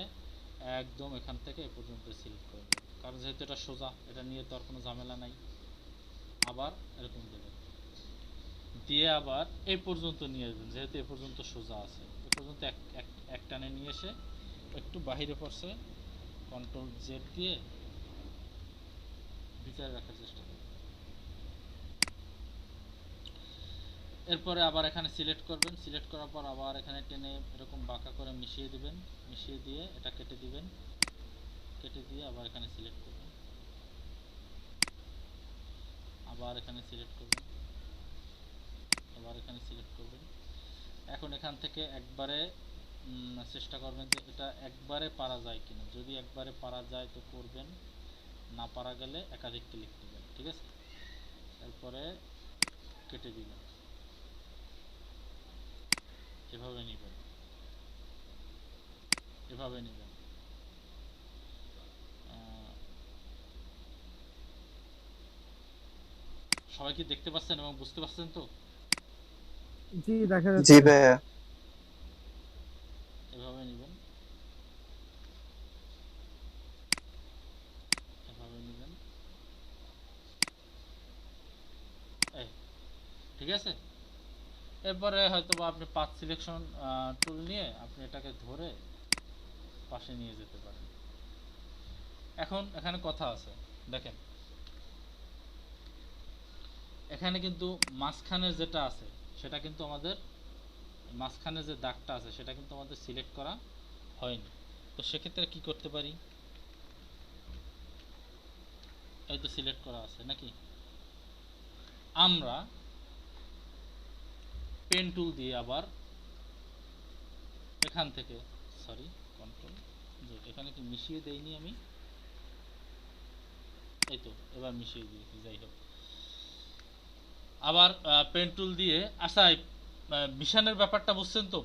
একদম এখান থেকে এ পর্যন্ত সিলেক্ট করবেন, কারণ যেহেতু এটা সোজা, এটা নিয়ে তো আর কোনো ঝামেলা নাই। আবার এরকম দেবেন, দিয়ে আবার এই পর্যন্ত নিয়ে আসবেন, যেহেতু এ পর্যন্ত সোজা আছে, এ পর্যন্ত এক টানে নিয়ে এসে একটু বাহিরে পড়ছে কন্ট্রোল জেড দিয়ে ভিতরে রাখার চেষ্টা করবেন। এরপরে আবার এখানে সিলেক্ট করবেন, সিলেক্ট করার পর আবার এখানে টেনে এরকম বাঁকা করে মিশিয়ে দিবেন, মিশিয়ে দিয়ে এটা কেটে দিবেন, কেটে দিয়ে আবার এখানে সিলেক্ট করবেন, আবার এখানে সিলেক্ট করবেন, আবার এখানে সিলেক্ট করবেন। এখন এখান থেকে একবারে চেষ্টা করবেন যে এটা একবারে পারা যায় কিনা, যদি একবারে পারা যায় তো করবেন, না পারা গেলে একাধিক ক্লিক দিবেন, ঠিক আছে। এরপরে কেটে দিবেন, এভাবে নেবেন, এভাবে নেবেন। সবাই কি দেখতে পাচ্ছেন এবং বুঝতে পারছেন তো? জি দেখা যাচ্ছে। জি ভাইয়া। এভাবে নেবেন, এভাবে নেবেন, এই ঠিক আছে। এরপরে হয়তো বা আপনি পাথ সিলেকশন টুল নিয়ে আপনি এটাকে ধরে পাশে নিয়ে যেতে পারেন। এখন এখানে কথা আছে, দেখেন এখানে কিন্তু মাঝখানের যেটা আছে সেটা কিন্তু আমাদের, মাঝখানে যে দাগটা আছে সেটা কিন্তু আমাদের সিলেক্ট করা হয়নি। তো সেক্ষেত্রে কি করতে পারি, এই তো সিলেক্ট করা আছে নাকি, আমরা পেন টুল দিয়ে আবার এখান থেকে, সরি কন্ট্রোল জেড, এখানে কি মিশিয়ে দেইনি আমি, এই তো এবার মিশিয়ে দিয়েছি। যাই হোক, আবার পেন টুল দিয়ে মিশানোর ব্যাপারটা বুঝছেন তো?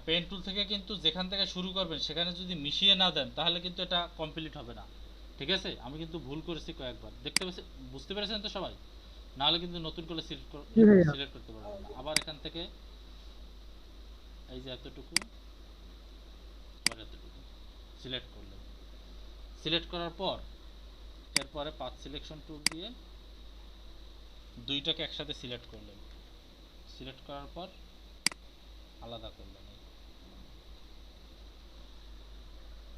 পেন টুল থেকে কিন্তু যেখান থেকে শুরু করবেন সেখানে যদি মিশিয়ে না দেন তাহলে কিন্তু এটা কমপ্লিট হবে না, ঠিক আছে। আমি কিন্তু ভুল করেছি কয়েকবার, দেখতে পেয়েছেন, বুঝতে পেরেছেন তো সবাই? নাহলে কিন্তু নতুন করে জি ভাইয়া। সিলেক্ট করতে পারবেন না। আবার এখান থেকে এই যে এতটুকু, আবার এতটুকু সিলেক্ট করলেন, সিলেক্ট করার পর এরপরে পাথ সিলেকশন টুল দিয়ে দুইটাকে একসাথে সিলেক্ট করলেন, সিলেক্ট করার পর আলাদা করলেন।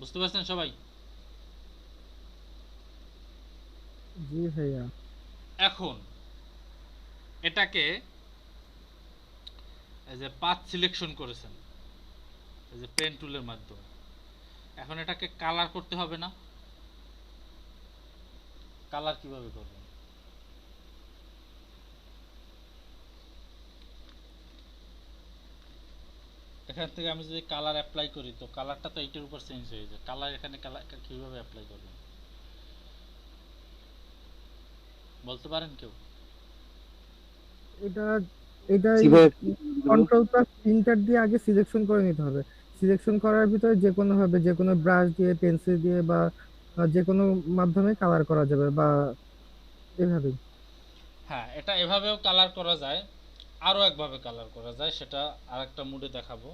বুঝতে পারছেন সবাই? জি ভাইয়া। এখন এটাকে এই যে পাথ সিলেকশন করেছেন এই যে পেন টুলের মাধ্যমে, এখন এটাকে কালার করতে হবে না? কালার কিভাবে করবেন? এখান থেকে আমি যদি কালার অ্যাপ্লাই করি তো কালারটা তো এইটার উপর চেঞ্জ হয়ে যায়। কালার এখানে কালার কিভাবে অ্যাপ্লাই করবেন বলতে পারেন কেউ? এটা এটা জি ভাইয়া। কন্ট্রোল প্লাস প্রিন্টার দিয়ে আগে সিলেকশন করে নিতে হবে। সিলেকশন করার ভিতরে যে কোনো ভাবে, যে কোনো ব্রাশ দিয়ে, পেন্সিল দিয়ে বা যে কোনো মাধ্যমে কালার করা যাবে, বা এভাবেই। হ্যাঁ, এটা এভাবেও কালার করা যায়, আরও একভাবে কালার করা যায়, সেটা আরেকটা মুডে দেখাবো।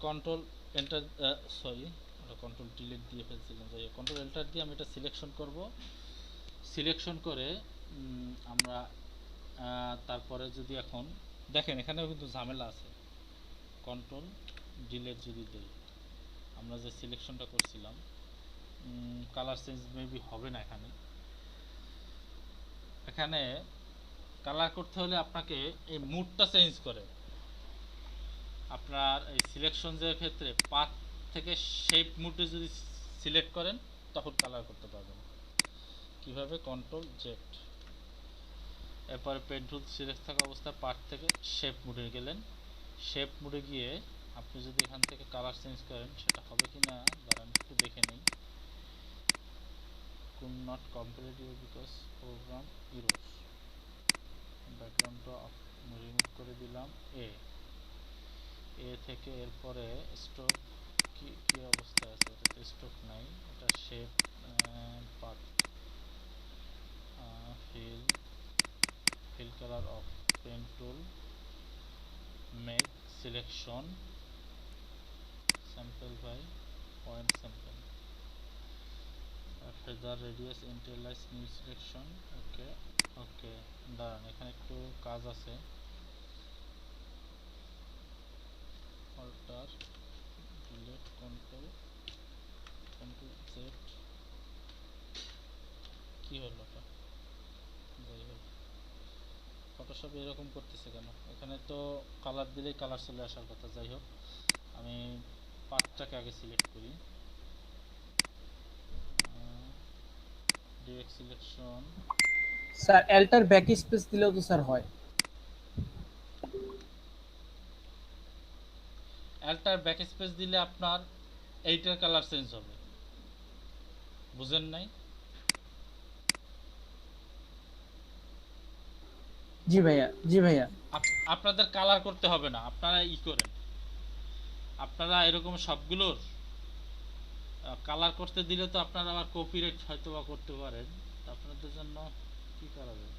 কন্ট্রোল এন্টার, সরি ওটা কন্ট্রোল ডিলিট দিয়ে ফেলছিলাম, যাই হোক কন্ট্রোল এন্টার দিয়ে আমি এটা সিলেকশন করব। সিলেকশন করে আমরা তারপরে যদি এখন দেখেন এখানেও কিন্তু ঝামেলা আছে। কন্ট্রোল ডিলিট যদি দেই, আমরা যে সিলেকশনটা করছিলাম কালার চেঞ্জ মেবি হবে না। এখানে এখানে কালার করতে হলে আপনাকে এই মুডটা চেঞ্জ করে, আপনার এই সিলেকশন যে ক্ষেত্রে পাথ থেকে শেপ মুডে যদি সিলেক্ট করেন তখন কালার করতে পারবেন। কিভাবে? কন্ট্রোল জেড, এরপরে পেন টুল সিলেক্ট থাকা অবস্থায় পাথ থেকে শেপ মুডে গেলেন, শেপ মুডে গিয়ে আপনি যদি এখান থেকে কালার চেঞ্জ করেন সেটা হবে কি না দাঁড়ান একটু দেখে নেই। could not completely because program errors, ব্যাকগ্রাউন্ডটা রিমুভ করে দিলাম, এ থেকে এরপরে স্টপ কি কি অবস্থায় আছে? এটা তো স্টক নাই, এটা shape part fill fill colour of pen tool make selection sample by point sample feather radius initialize new selection. Okay okay, দাঁড়ান এখানে একটু কাজ আছে। অল্টার ডিলিট কন্ট্রোল জেড, কি হলো এটা? যাই হোক, ফটোশপ এরকম করতেছে কেন? এখানে তো কালার দিলেই কালার চলে আসার কথা। যাই হোক, আমি পার্টটাকে আগে সিলেক্ট করি। Direct selection, sir alter backspace দিলেও তো স্যার হয়। অ্যাল্টার ব্যাক স্পেস দিলে আপনার এইটার কালার চেঞ্জ হবে, বুঝেন নাই? জি ভাইয়া, জি ভাইয়া। আপনাদের কালার করতে হবে না, আপনারা ই করেন, আপনারা এরকম সবগুলোর কালার করতে দিলে তো আপনারা আবার কপিরাইট হয়তো বা করতে পারেন। আপনাদের জন্য কি করা যায়?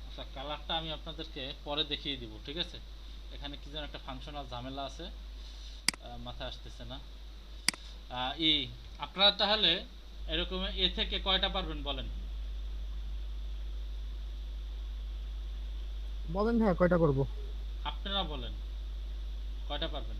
আচ্ছা, কালারটা আমি আপনাদেরকে পরে দেখিয়ে দিব, ঠিক আছে? এখানে কি যেন একটা ফাংশনাল ঝামেলা আছে, মাথায় আসতেছে না। আপনারা তাহলে এরকম এ থেকে কয়টা পারবেন বলেন? বলেন ভাইয়া কয়টা করব? আপনারা বলেন কয়টা পারবেন?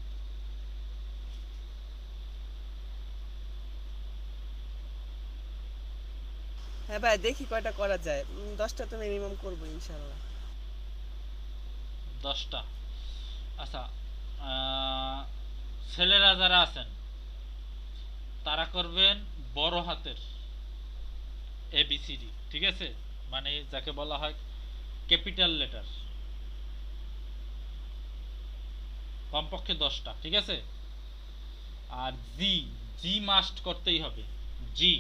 হ্যাঁ ভাই, দেখি কয়টা করা যায়। 10টা তো মিনিমাম করবো ইনশাআল্লাহ। 10টা। আচ্ছা, ছেলেরা যারা আছেন তারা করবেন বড় হাতের ABCD, ঠিক আছে? মানে যাকে বলা হয় ক্যাপিটাল লেটার, কমপক্ষে 10টা, ঠিক আছে? আর জি, জি মাস্ট করতেই হবে, জি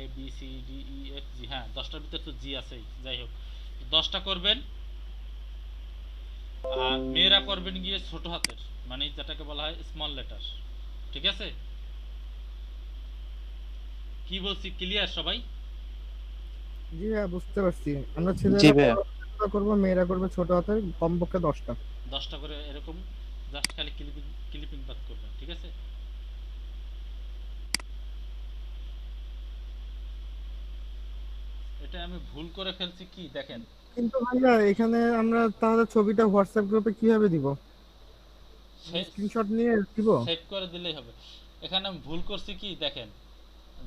ABCDEFG, হ্যাঁ 10টার ভিতরে তো জি আছেই। যাই হোক, 10টা করবেন। আর মেয়েরা করবেন গিয়ে ছোট হাতের, মানে যেটাকে বলা হয় স্মল লেটার, ঠিক আছে? কি বলছি ক্লিয়ার সবাই? জি ভাইয়া বুঝতে পারছি। আমরা জি ছেলেরা ভাইয়া। বড় হাতের করবো, মেয়েরা করবে ছোট হাতের, কমপক্ষে 10টা। 10টা করে এরকম জাস্ট খালি ক্লিপিং পাত করবেন, ঠিক আছে? এটা আমি ভুল করে ফেলছি কি দেখেন, কিন্তু ভাইয়া এখানে আমরা তাহলে ছবিটা হোয়াটসঅ্যাপ গ্রুপে কিভাবে দিব? স্ক্রিনশট নিয়ে দিব? সেভ করে দিলেই হবে। এখানে আমি ভুল করছি কি দেখেন,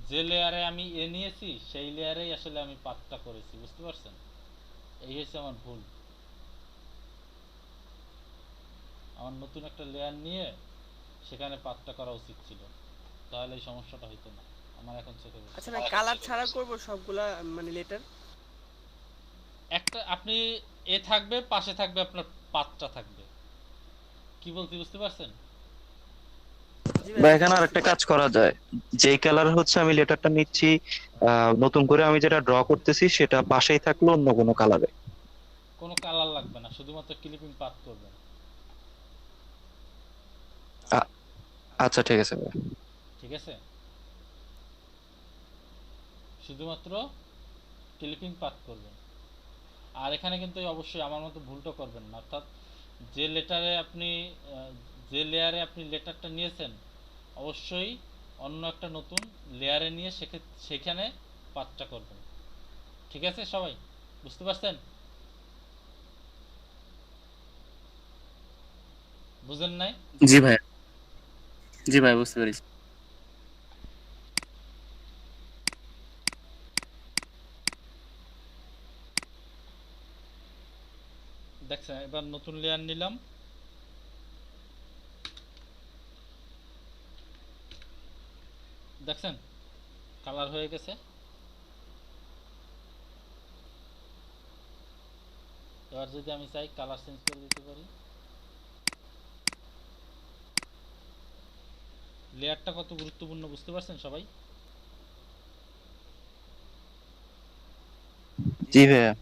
যে লেয়ারে আমি এ নিয়েছি সেই লেয়ারেই আসলে আমি পাতটা করেছি, বুঝতে পারছেন? এই হচ্ছে আমার ভুল। আমার নতুন একটা লেয়ার নিয়ে সেখানে পাতটা করা উচিত ছিল, তাহলে এই সমস্যাটা হইতো না। আমার এখন চোখে পড়ছে। আচ্ছা ভাই, কালার ছাড়া করব সবগুলা, মানে লেটার? একটা আপনি এ থাকবে, পাশে থাকবে আপনার পাতটা থাকবে, কি বলতে বুঝতে পারছেন? জি বা ভাই, এখানে আর একটা কাজ করা যায়, যেই কালার হচ্ছে আমি লেটারটা নিচ্ছি, নতুন করে আমি যেটা ড্র করতেছি সেটা পাশেই থাকলো অন্য কোনো কালারে। কোনো কালার লাগবে না, শুধুমাত্র ক্লিপিং পাত করবেন, আচ্ছা ঠিক আছে ভাই। ঠিক আছে? শুধুমাত্র ক্লিপিং পাত করবেন। আর এখানে কিন্তু অবশ্যই আমার মতো ভুলটা করবেন না, অর্থাৎ যে লেটারে আপনি যে লেয়ারে আপনি লেটারটা নিয়েছেন অবশ্যই অন্য একটা নতুন লেয়ারে নিয়ে সেখানে পাতটা করবেন, ঠিক আছে? সবাই বুঝতে পারছেন? বুঝেন নাই? জি ভাই, জি ভাই বুঝতে পেরেছি। দেখছেন, এবার নতুন লেয়ার নিলাম, দেখছেন কালার হয়ে গেছে। এবার যদি আমি চাই কালার চেঞ্জ করে দিতে পারি। লেয়ারটা কত গুরুত্বপূর্ণ বুঝতে পারছেন সবাই? জি ভাইয়া।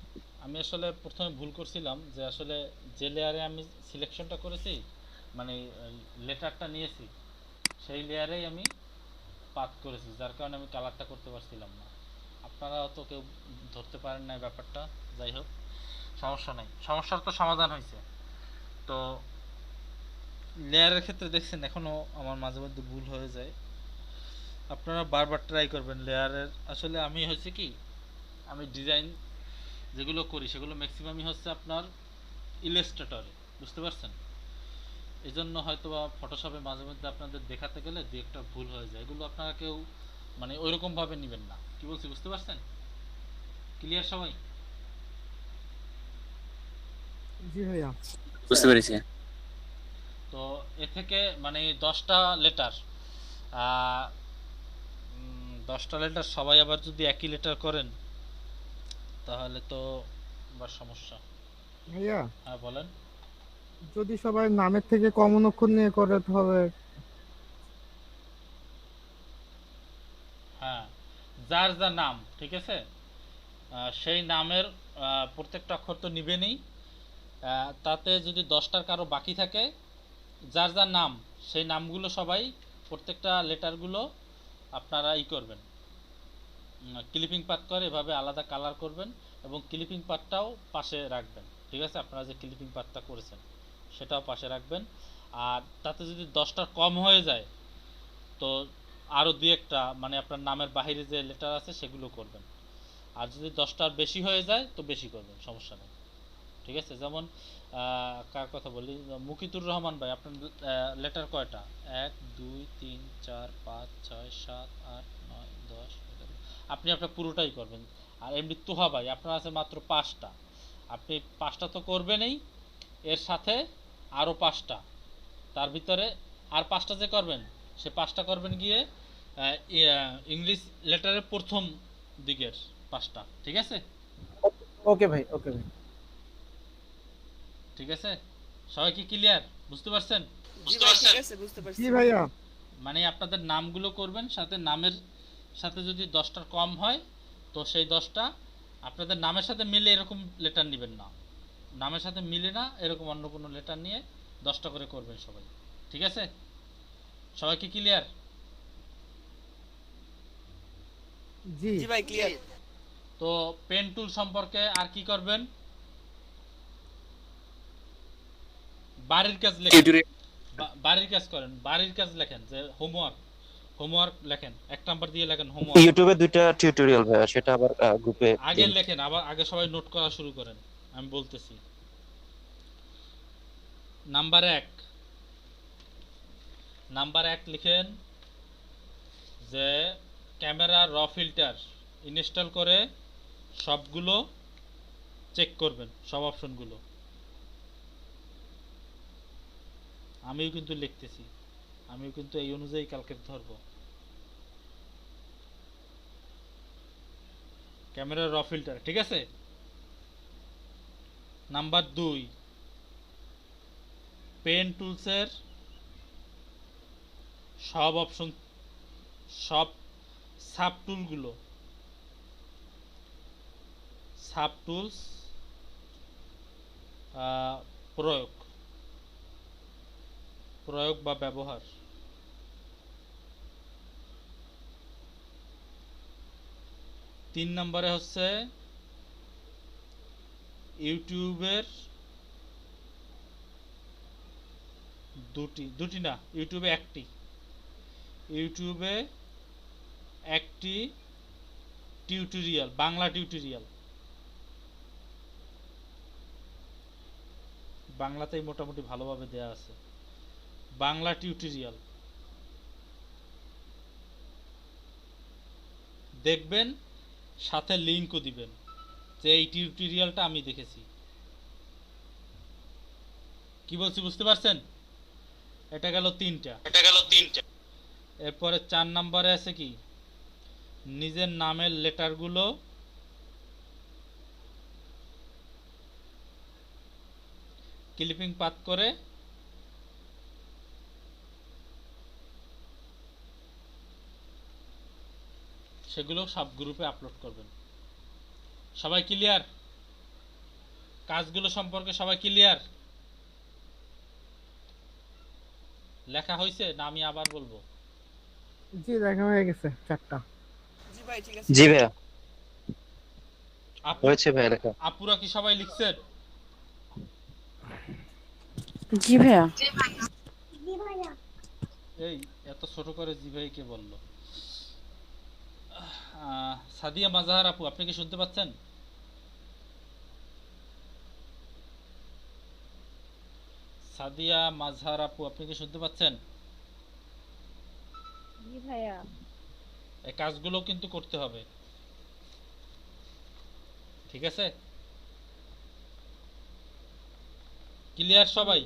আমি আসলে প্রথমে ভুল করছিলাম যে আসলে যে লেয়ারে আমি সিলেকশনটা করেছি মানে লেটারটা নিয়েছি সেই লেয়ারেই আমি পাত করেছি, যার কারণে আমি কালারটা করতে পারছিলাম না। আপনারা তো কেউ ধরতে পারেন না ব্যাপারটা, যাই হোক সমস্যা নাই, সমস্যার তো সমাধান হয়েছে। তো লেয়ারের ক্ষেত্রে দেখছেন এখনও আমার মাঝে মধ্যে ভুল হয়ে যায়, আপনারা বারবার ট্রাই করবেন লেয়ারের। আসলে আমি হচ্ছে কি আমি ডিজাইন যেগুলো করি সেগুলো ম্যাক্সিমামই হচ্ছে আপনার ইলাস্ট্রেটরে, বুঝতে পারছেন? এই জন্য হয়তো বা ফটোশপে মাঝে মধ্যে আপনাদের দেখাতে গেলে দু একটা ভুল হয়ে যায়, এগুলো আপনারা কেউ মানে ওইরকমভাবে নেবেন না। কি বলছি বুঝতে পারছেন? ক্লিয়ার সবাই? জি ভাইয়া। বুঝতে পেরেছি। তো এ থেকে মানে 10টা লেটার, 10টা লেটার সবাই আবার যদি একই লেটার করেন তাহলে তো আবার সমস্যা। ভাইয়া হ্যাঁ বলেন। যদি সবাই নামের থেকে কমন অক্ষর নিয়ে করে তাহলে হ্যাঁ, যার যা নাম, ঠিক আছে, সেই নামের প্রত্যেকটা অক্ষর তো নিবেনই। তাতে যদি 10টার কারো বাকি থাকে, যার যার নাম সেই নামগুলো সবাই প্রত্যেকটা লেটারগুলো আপনারা করবেন, ক্লিপিং পাত করে এভাবে আলাদা কালার করবেন এবং ক্লিপিং পাতটাও পাশে রাখবেন। ঠিক আছে, আপনারা যে ক্লিপিং পাতটা করেছেন সেটাও পাশে রাখবেন। আর তাতে যদি 10টার কম হয়ে যায় তো আরও দু একটা মানে আপনার নামের বাইরে যে লেটার আছে সেগুলো করবেন। আর যদি 10টার বেশি হয়ে যায় তো বেশি করবেন, সমস্যা নেই। ঠিক আছে, যেমন কার কথা বলি, মুকিতুর রহমান ভাই, আপনার লেটার কয়টা? 1 2 3 4 5 6 7 8 9 10 11। আপনি আপনার পুরোটাই করবেন। আর এমনি তোহা ভাই আপনার আছে মাত্র 5টা, আপনি 5টা তো করবেনই, এর সাথে আরও 5টা, তার ভিতরে আর 5টা যে করবেন সে 5টা করবেন গিয়ে ইংলিশ লেটারের প্রথম দিকের 5টা। ঠিক আছে? ওকে ভাই, ওকে ভাই। ঠিক আছে, সবাই কি ক্লিয়ার? বুঝতে পারছেন? জি ভাই ঠিক আছে, বুঝতে পারছি। জি ভাইয়া। মানে আপনাদের নামগুলো করবেন, সাথে নামের সাথে যদি 10টার কম হয় তো সেই 10টা আপনাদের নামের সাথে মিলে এরকম লেটার নেবেন না, নামের সাথে মিলে না এরকম অন্য কোনো লেটার নিয়ে 10টা করে করবেন সবাই। ঠিক আছে, সবাই কি ক্লিয়ার? জি জি ভাই ক্লিয়ার। তো পেন টুল সম্পর্কে আর কি করবেন? বাড়ির কাজ লেখেন, টিউটোরিয়াল বাড়ির কাজ করেন, বাড়ির কাজ লেখেন, যে হোমওয়ার্ক লেখেন, 1 নাম্বার দিয়ে লেখেন হোমওয়ার্ক। ইউটিউবে 2টা টিউটোরিয়াল ভাইয়া, সেটা আবার গ্রুপে আগে লেখেন, আবার আগে সবাই নোট করা শুরু করেন, আমি বলতেছি। নাম্বার 1 লিখেন যে ক্যামেরা র ফিল্টার ইনস্টল করে সবগুলো চেক করবেন, সব অপশনগুলো। আমিও কিন্তু লিখতেছি, আমিও কিন্তু এই অনুযায়ী কালকে ধরবো। ক্যামেরা র ফিল্টার, ঠিক আছে। নাম্বার 2, পেন টুলসের সব অপশন, সব সাব টুলগুলো, সাব টুলস প্রয়োগ বা ব্যবহার। 3 নম্বরে হচ্ছে ইউটিউবের দুটি না, ইউটিউবে একটি টিউটোরিয়াল, বাংলা টিউটোরিয়াল, বাংলাতেই মোটামুটি ভালোভাবে দেয়া আছে, বাংলা টিউটোরিয়াল দেখবেন, সাথে লিংকও দিবেন যে এই টিউটোরিয়ালটা আমি দেখেছি। কি বলছি বুঝতে পারছেন? এটা গেল 3টা। এরপরে 4 নম্বরে আছে কি, নিজের নামের লেটারগুলো ক্লিপিং পাত করে সেগুলো সব গ্রুপে আপলোড করবেন। সবাই ক্লিয়ার? কাজগুলো সম্পর্কে সবাই ক্লিয়ার? লেখা হয়েছে না আমি আবার বলবো? জি দেখা হয়ে গেছে 4টা। জি ভাই ঠিক আছে। জি ভাইয়া আপু হয়েছে ভাইয়া লেখা। আপুরা কি সবাই লিখছেন? জি ভাইয়া। এই এত ছোট করে জি ভাই কে বললো? সাদিয়া মাজাহার আপু আপনি কি শুনতে পাচ্ছেন? সাদিয়া মাজহার আপু আপনি কি শুনতে পাচ্ছেন? জি ভাইয়া। এই কাজগুলো কিন্তু করতে হবে, ঠিক আছে? ক্লিয়ার সবাই?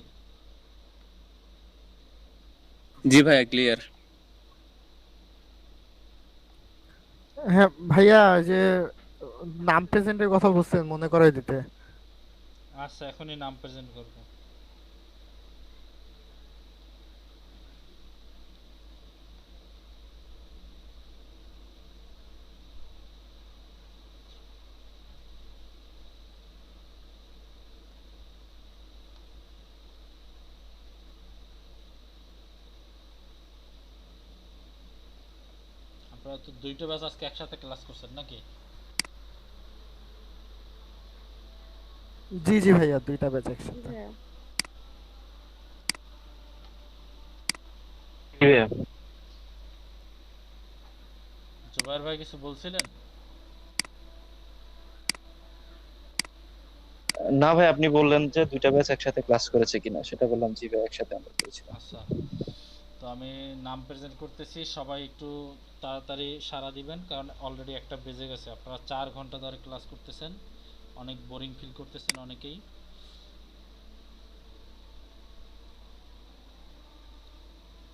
জি ভাইয়া ক্লিয়ার। হ্যাঁ ভাইয়া, যে নাম প্রেজেন্টের কথা বলছেন মনে করে দিতে। আচ্ছা এখনই নাম প্রেজেন্ট করব। আপনারা তো দুইটা ব্যাচ আজকে একসাথে ক্লাস করছেন নাকি? জি জি ভাইয়া, 2টা ব্যাচ জি একসাথে। ভাইয়া। জি ভাইয়া। জুবাইর ভাই কিছু বলছিলেন? না ভাই, আপনি বললেন যে 2টা ব্যাচ একসাথে ক্লাস করেছে কিনা, সেটা বললাম জি ভাই একসাথে আমরা করেছিলাম। আচ্ছা, তো আমি নাম প্রেজেন্ট করতেছি, সবাই একটু তাড়াতাড়ি সাড়া দিবেন কারণ অলরেডি একটা বেজে গেছে। আপনারা 4 ঘন্টা ধরে ক্লাস করতেছেন, অনেক বোরিং ফিল করতেছেন অনেকেই।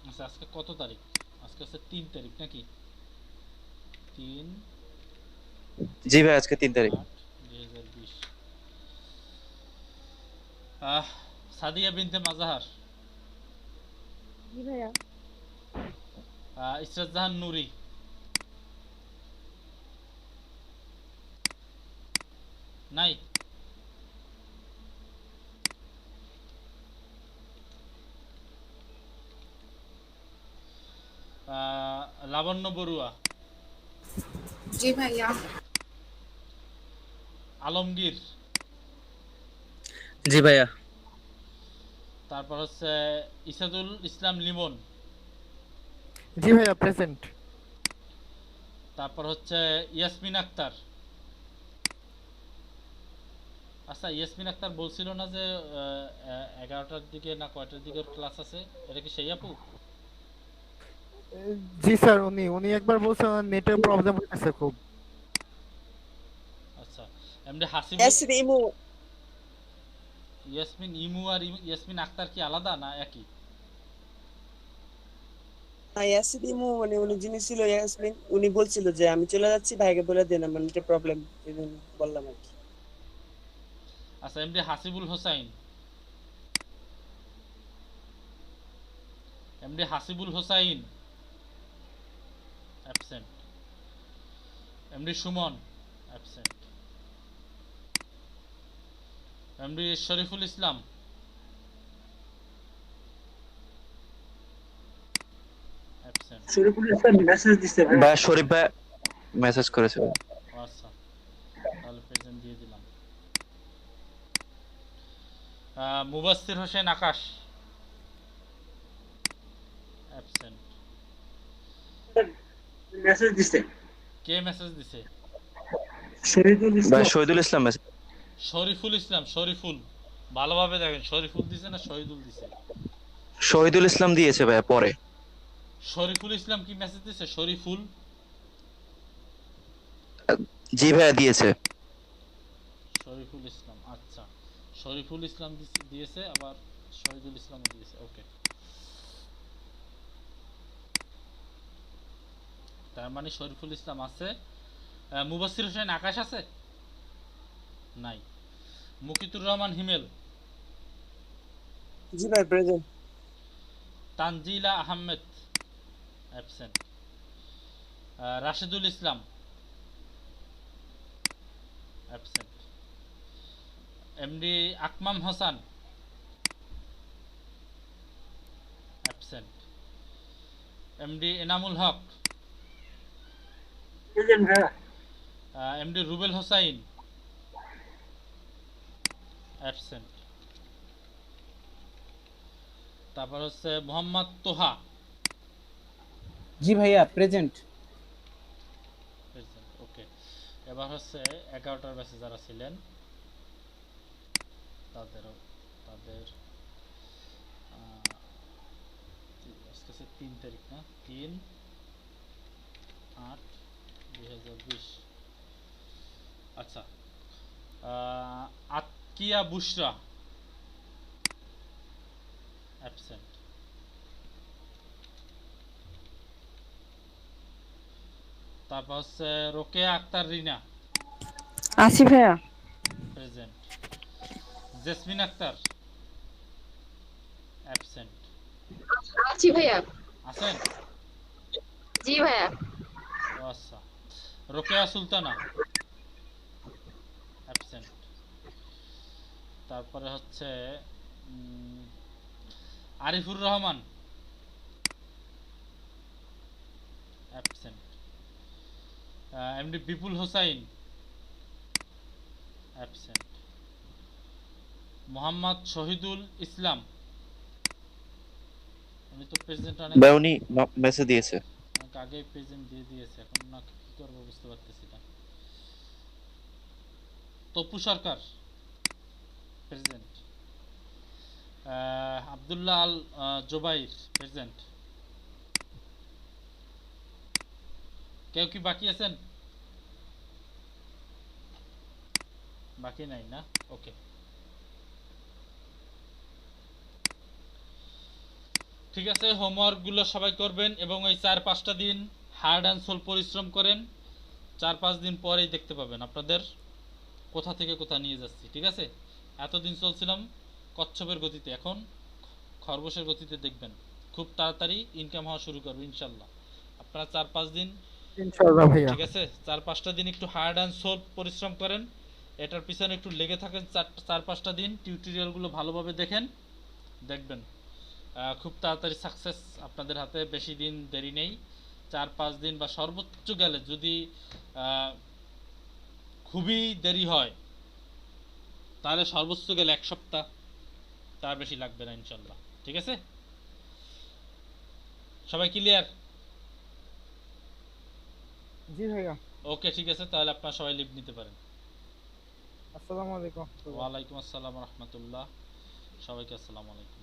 আচ্ছা আজকে কত তারিখ? আজকে হচ্ছে 3 তারিখ নাকি? 3 জি ভাই আজকে 3 তারিখ। 8 2020। সাদিয়া বিনতে মাজাহার, জি ভাইয়া। ইসরাত জাহান নুরি, নাই? লাবণ্য বড়ুয়া, জি ভাইয়া। আলমগীর, জি ভাইয়া। তারপর হচ্ছে ইসাদুল ইসলাম লিমন, জি ভাইয়া প্রেজেন্ট। তারপর হচ্ছে ইয়াসমিন আক্তার। আচ্ছা ইয়াসমিন আক্তার বলছিল না যে 11টার দিকে না কয়টার দিকে ক্লাস আছে, এটা কি সেই আপু? জি স্যার, উনি উনি একবার বলছেন নেটের প্রবলেম হইতেছে খুব। আচ্ছা এমনি হাসিবুল ইয়াসিন ইমু। ইয়াসমিন ইমু আর ইয়াসমিন আক্তার কি আলাদা না একই? ইয়াসিন ইমু মানে উনি যিনি ছিল ইয়াসমিন, উনি বলছিল যে আমি চলে যাচ্ছি, ভাইকে বলে দেন আমার নেটের প্রবলেম, এই জন্য বললাম আর কি। আচ্ছা এমনি Hasibul Hossain, MD Hasibul Hossain absent, MD Sumon absent, MD Shariful Islam absent. Shariful Islam message দিছে ভাই। ভাই শরীফ ভাই মেসেজ করেছে ভাই। আচ্ছা তাহলে প্রেজেন্ট দিয়ে দিলাম। মুবাস্সির হোসেন আকাশ অ্যাবসেন্ট। মেসেজ দিছে কে মেসেজ দিছে? শরীফুল ভাই ইসলাম। শহীদুল ইসলাম মেসেজ। শরীফুল ইসলাম, শরীফুল ভালোভাবে দেখেন, শরীফুল দিছে না শহীদুল দিছে? শহীদুল ইসলাম দিয়েছে ভাই পরে। শরীফুল ইসলাম কি মেসেজ দিছে? শরীফুল, জি ভাইয়া দিয়েছে। শরীফুল ইসলাম, আচ্ছা শরীফুল ইসলাম দিয়েছে, আবার শহীদুল ইসলামও দিয়েছে। ওকে, তার মানে শরীফুল ইসলাম আছে। মুবাসসির হোসেন আকাশ আছে? নাই। মুকিতুর রহমান হিমেল, জি ভাই present. Tanjila Ahmed absent. Rashedul Islam absent. MD Akmam Hasan absent. MD Enamul Haque, present ভাইয়া। MD Rubel Hossain absent. তারপর হচ্ছে মোহাম্মদ তোহা জি ভাইয়া প্রেজেন্ট। প্রেজেন্ট। ওকে, এবার হচ্ছে 11টার ব্যাচে যারা ছিলেন তাদের আজকে 3 তারিখ না, 3/8/2020। আচ্ছা, আতকিয়া বুশরা অ্যাবসেন্ট। তারপর হচ্ছে রোকেয়া আক্তার রিনা আসি ভাইয়া। প্রেজেন্ট। জেসমিন আক্তার অ্যাবসেন্ট। আছি ভাইয়া। আছেন? জি ভাইয়া। ও আচ্ছা। রোকেয়া সুলতানা অ্যাবসেন্ট। তারপরে হচ্ছে Arifur Rahman absent. MD Bipul Hossain absent. Mohammad Shahidul Islam, উনি তো প্রেজেন্ট অনেক ভাই উনি মেসেজ দিয়েছে। আগেই প্রেজেন্ট দিয়ে দিয়েছে, এখন না কি করবো বুঝতে পারতেছি না। তপু সরকার প্রেজেন্ট। আব্দুল্লাহ আল জোবাইর প্রেজেন্ট। কেউ কি বাকি আছেন? বাকি নাই না? ওকে, ঠিক আছে। হোমওয়ার্কগুলো সবাই করবেন এবং এই 4-5টা দিন হার্ড অ্যান্ড সোল পরিশ্রম করেন। 4-5 দিন পরেই দেখতে পাবেন আপনাদের কোথা থেকে কোথা নিয়ে যাচ্ছি, ঠিক আছে? এতদিন চলছিলাম কচ্ছপের গতিতে, এখন খরগোশের গতিতে দেখবেন। খুব তাড়াতাড়ি ইনকাম হওয়া শুরু করবে ইনশাল্লাহ। আপনারা 4-5 দিন ইনশাআল্লাহ ভাইয়া। ঠিক আছে, 4-5টা দিন একটু হার্ড অ্যান্ড সোল পরিশ্রম করেন, এটার পিছনে একটু লেগে থাকেন। 4-5টা দিন টিউটোরিয়ালগুলো ভালোভাবে দেখেন, দেখবেন খুব তাড়াতাড়ি সাকসেস আপনাদের হাতে। বেশি দিন দেরি নেই, 4-5 দিন বা সর্বোচ্চ গেলে যদি খুবই দেরি হয় তাহলে সর্বোচ্চ গেলে 1 সপ্তাহ, তার বেশি লাগবে না ইনশাল্লাহ, ঠিক আছে? সবাই ক্লিয়ার? জি ভাইয়া। ওকে, ঠিক আছে, তাহলে আপনারা সবাই লিভ নিতে পারেন। আসসালামু আলাইকুম। ওয়ালাইকুম আসসালাম রহমতুল্লাহ। সবাইকে আসসালামু আলাইকুম।